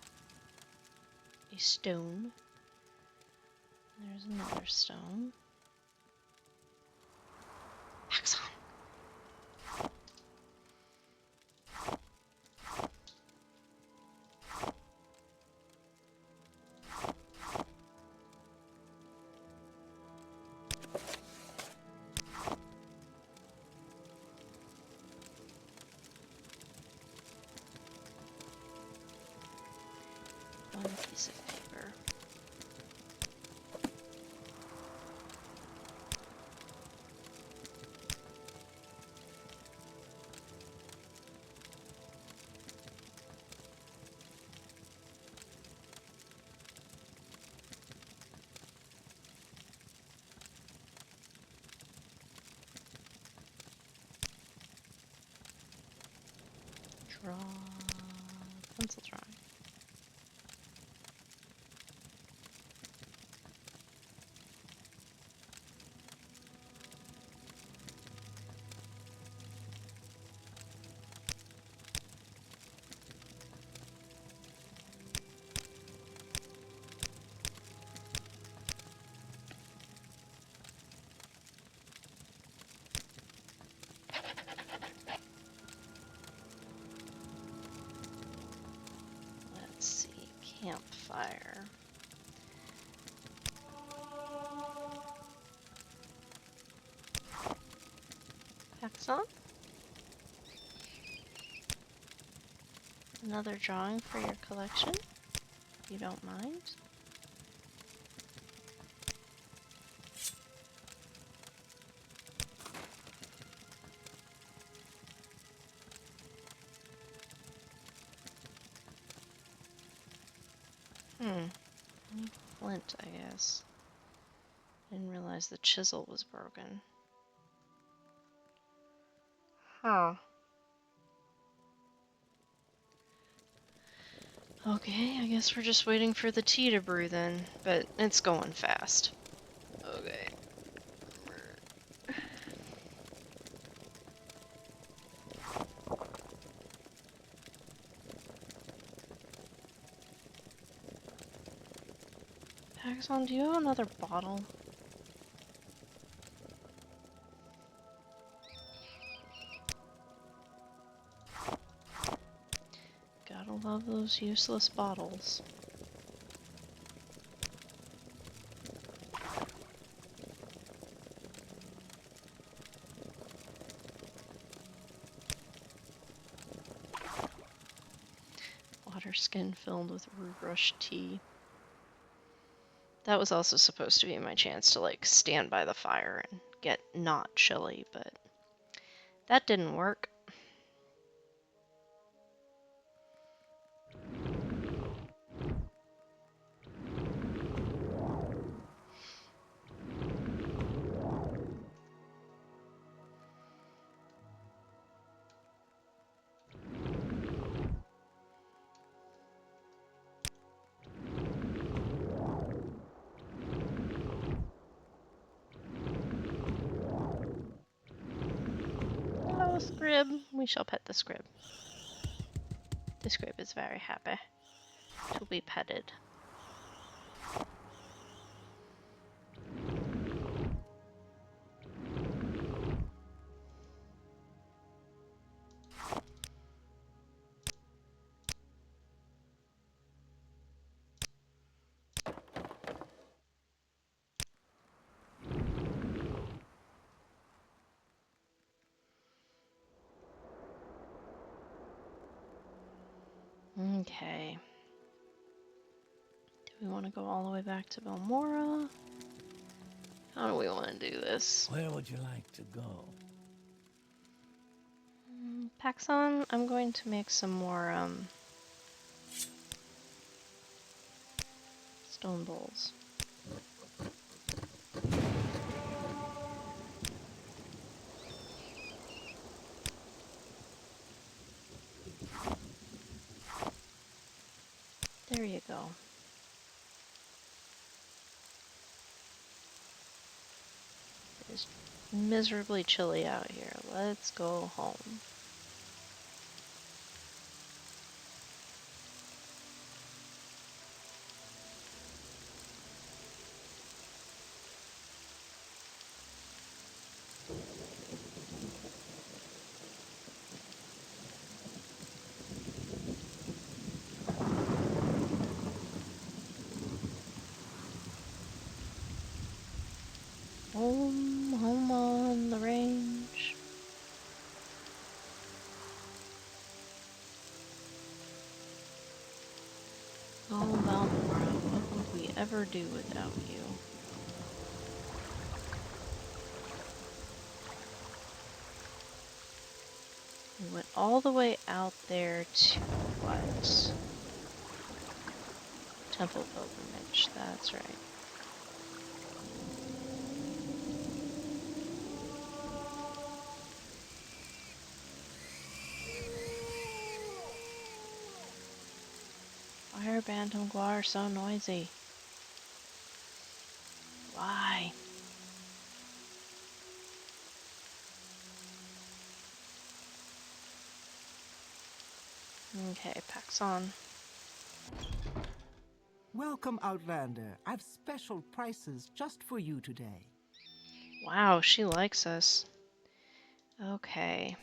A stone. There's another stone. Axon! One piece of paper. Draw. Pencil drawing. Let's see. Campfire. Axon? Another drawing for your collection, if you don't mind. I need flint, I guess. Didn't realize the chisel was broken. Huh. Okay, I guess we're just waiting for the tea to brew then, but it's going fast. Okay. Axon, do you have another bottle? Gotta love those useless bottles. Water skin filled with root brush tea. That was also supposed to be my chance to, like, stand by the fire and get not chilly, but that didn't work. Hello, Scrib. We shall pet the Scrib. The Scrib is very happy to be petted. Okay. Do we want to go all the way back to Belmora? How do we want to do this? Where would you like to go? Paxson, I'm going to make some more stone bowls. There you go. It is miserably chilly out here. Let's go home. Home, home on the range. Oh, Balmora, what would we ever do without you? We went all the way out there to what? Temple Pilgrimage, that's right. Why are Bantam Guar so noisy? Why? Okay, Paxson. Welcome, Outlander. I've special prices just for you today. Wow, she likes us. Okay.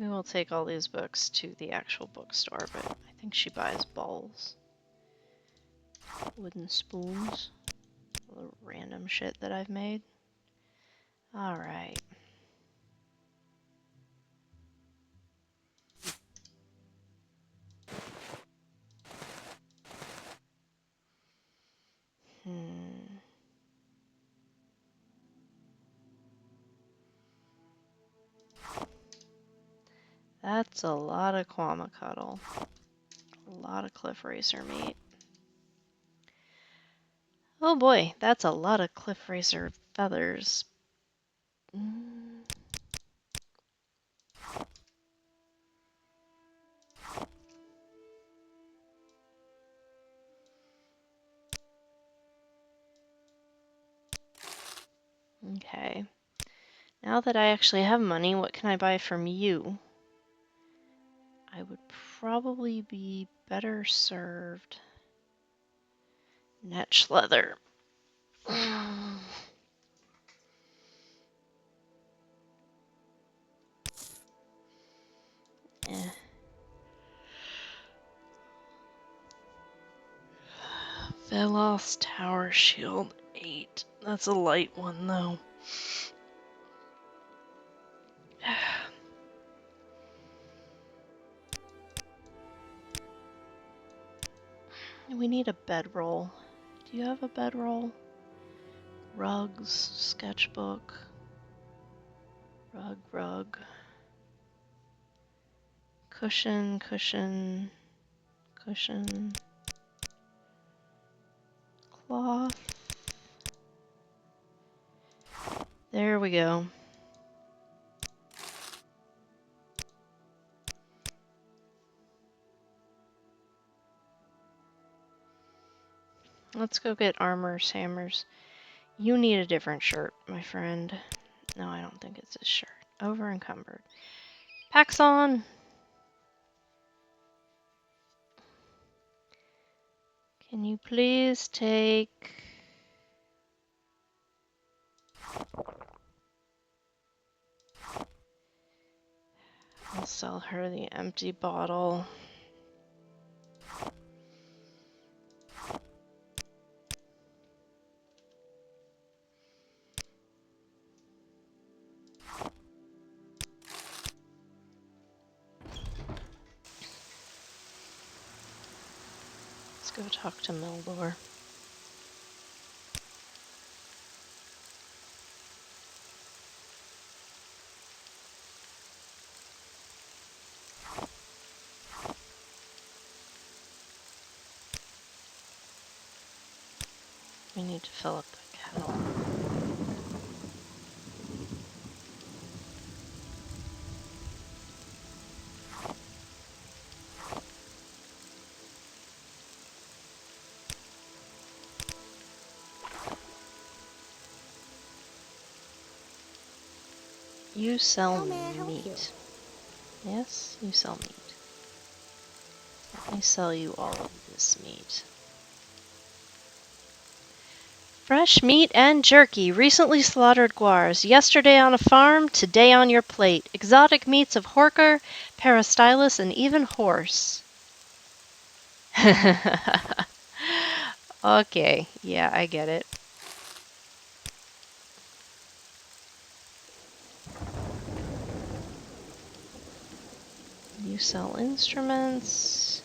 We will take all these books to the actual bookstore, but I think she buys bowls. Wooden spoons. All the random shit that I've made. Alright. That's a lot of Quamacuddle. A lot of Cliff Racer meat. Oh boy, that's a lot of Cliff Racer feathers. Okay. Now that I actually have money, what can I buy from you? I would probably be better served. Netch leather. Velos Tower Shield 8. That's a light one, though. We need a bedroll. Do you have a bedroll? Rugs, sketchbook. Rug. Cushion. Cloth. There we go. Let's go get armors, hammers. You need a different shirt, my friend. No, I don't think it's his shirt. Over encumbered. Packs on! Can you please take... I'll sell her the empty bottle. Let's go talk to Mildor. We need to fill up the kettle. You sell How may I help meat. you? Yes, you sell meat. Let me sell you all of this meat. Fresh meat and jerky, recently slaughtered guars, yesterday on a farm, today on your plate. Exotic meats of horker, peristylus, and even horse. Okay, yeah, I get it. You sell instruments.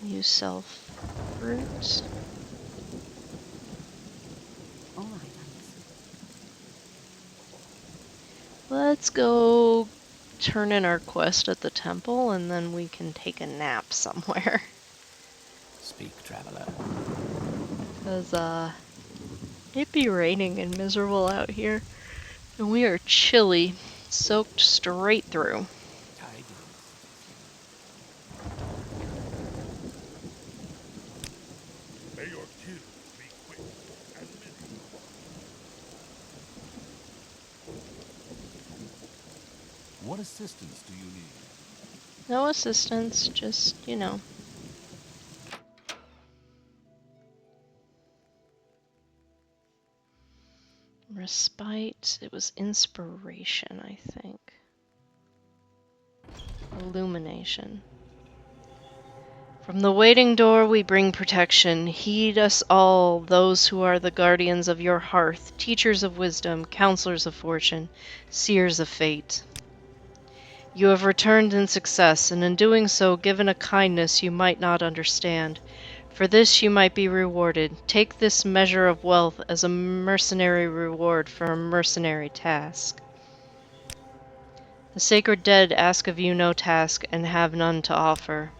You sell fruit. All right, I'm listening. Let's go turn in our quest at the temple, and then we can take a nap somewhere. Speak, traveler. Because, it be raining and miserable out here. And we are chilly, soaked straight through. Tidings. May your kills be quick and many. What assistance do you need? No assistance, just, Respite. It was inspiration, I think. Illumination. From the waiting door we bring protection. Heed us all, those who are the guardians of your hearth, teachers of wisdom, counselors of fortune, seers of fate. You have returned in success, and in doing so given a kindness you might not understand. For this you might be rewarded. Take this measure of wealth as a mercenary reward for a mercenary task. The sacred dead ask of you no task, and have none to offer.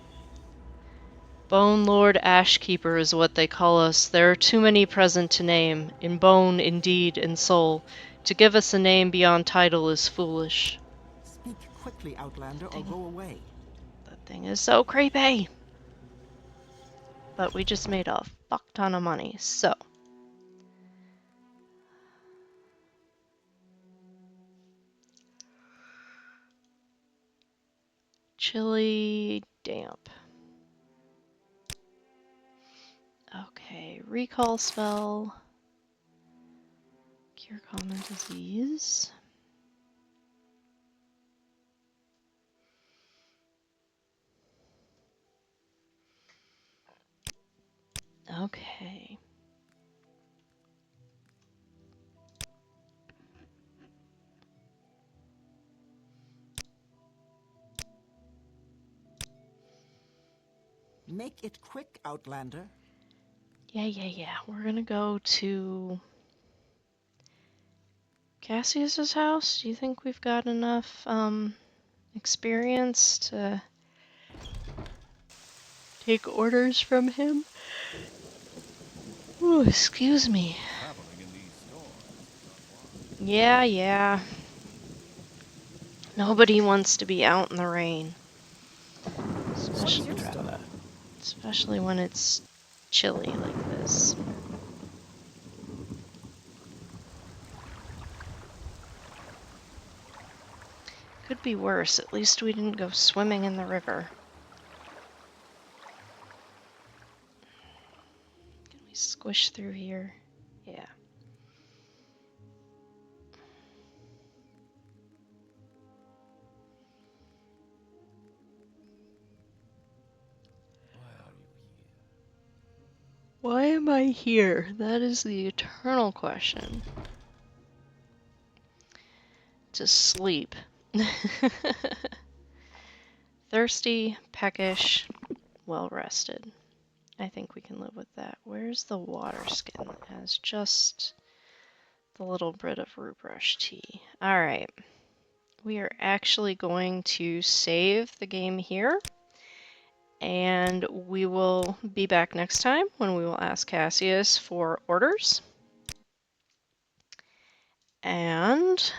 Bone Lord Ashkeeper is what they call us. There are too many present to name, in bone, in deed, in soul. To give us a name beyond title is foolish. Speak quickly, Outlander, or Thing. go away. That thing is so creepy! But we just made a fuck ton of money, so. Chilly, damp. Okay, recall spell. Cure common disease. Okay. Make it quick, Outlander. Yeah. We're gonna go to Cassius's house. Do you think we've got enough experience to take orders from him? Ooh, excuse me. Traveling in these storms is unwise. Yeah. Nobody wants to be out in the rain. What's your story? Especially when it's chilly like this. Could be worse. At least we didn't go swimming in the river. Can we squish through here? Yeah. Why are you here? Why am I here? That is the eternal question. To sleep. Thirsty, peckish, well rested. I think we can live with that. Where's the water skin that has just the little bit of root brush tea? Alright. We are actually going to save the game here. And we will be back next time when we will ask Cassius for orders. And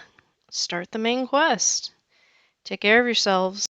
start the main quest. Take care of yourselves.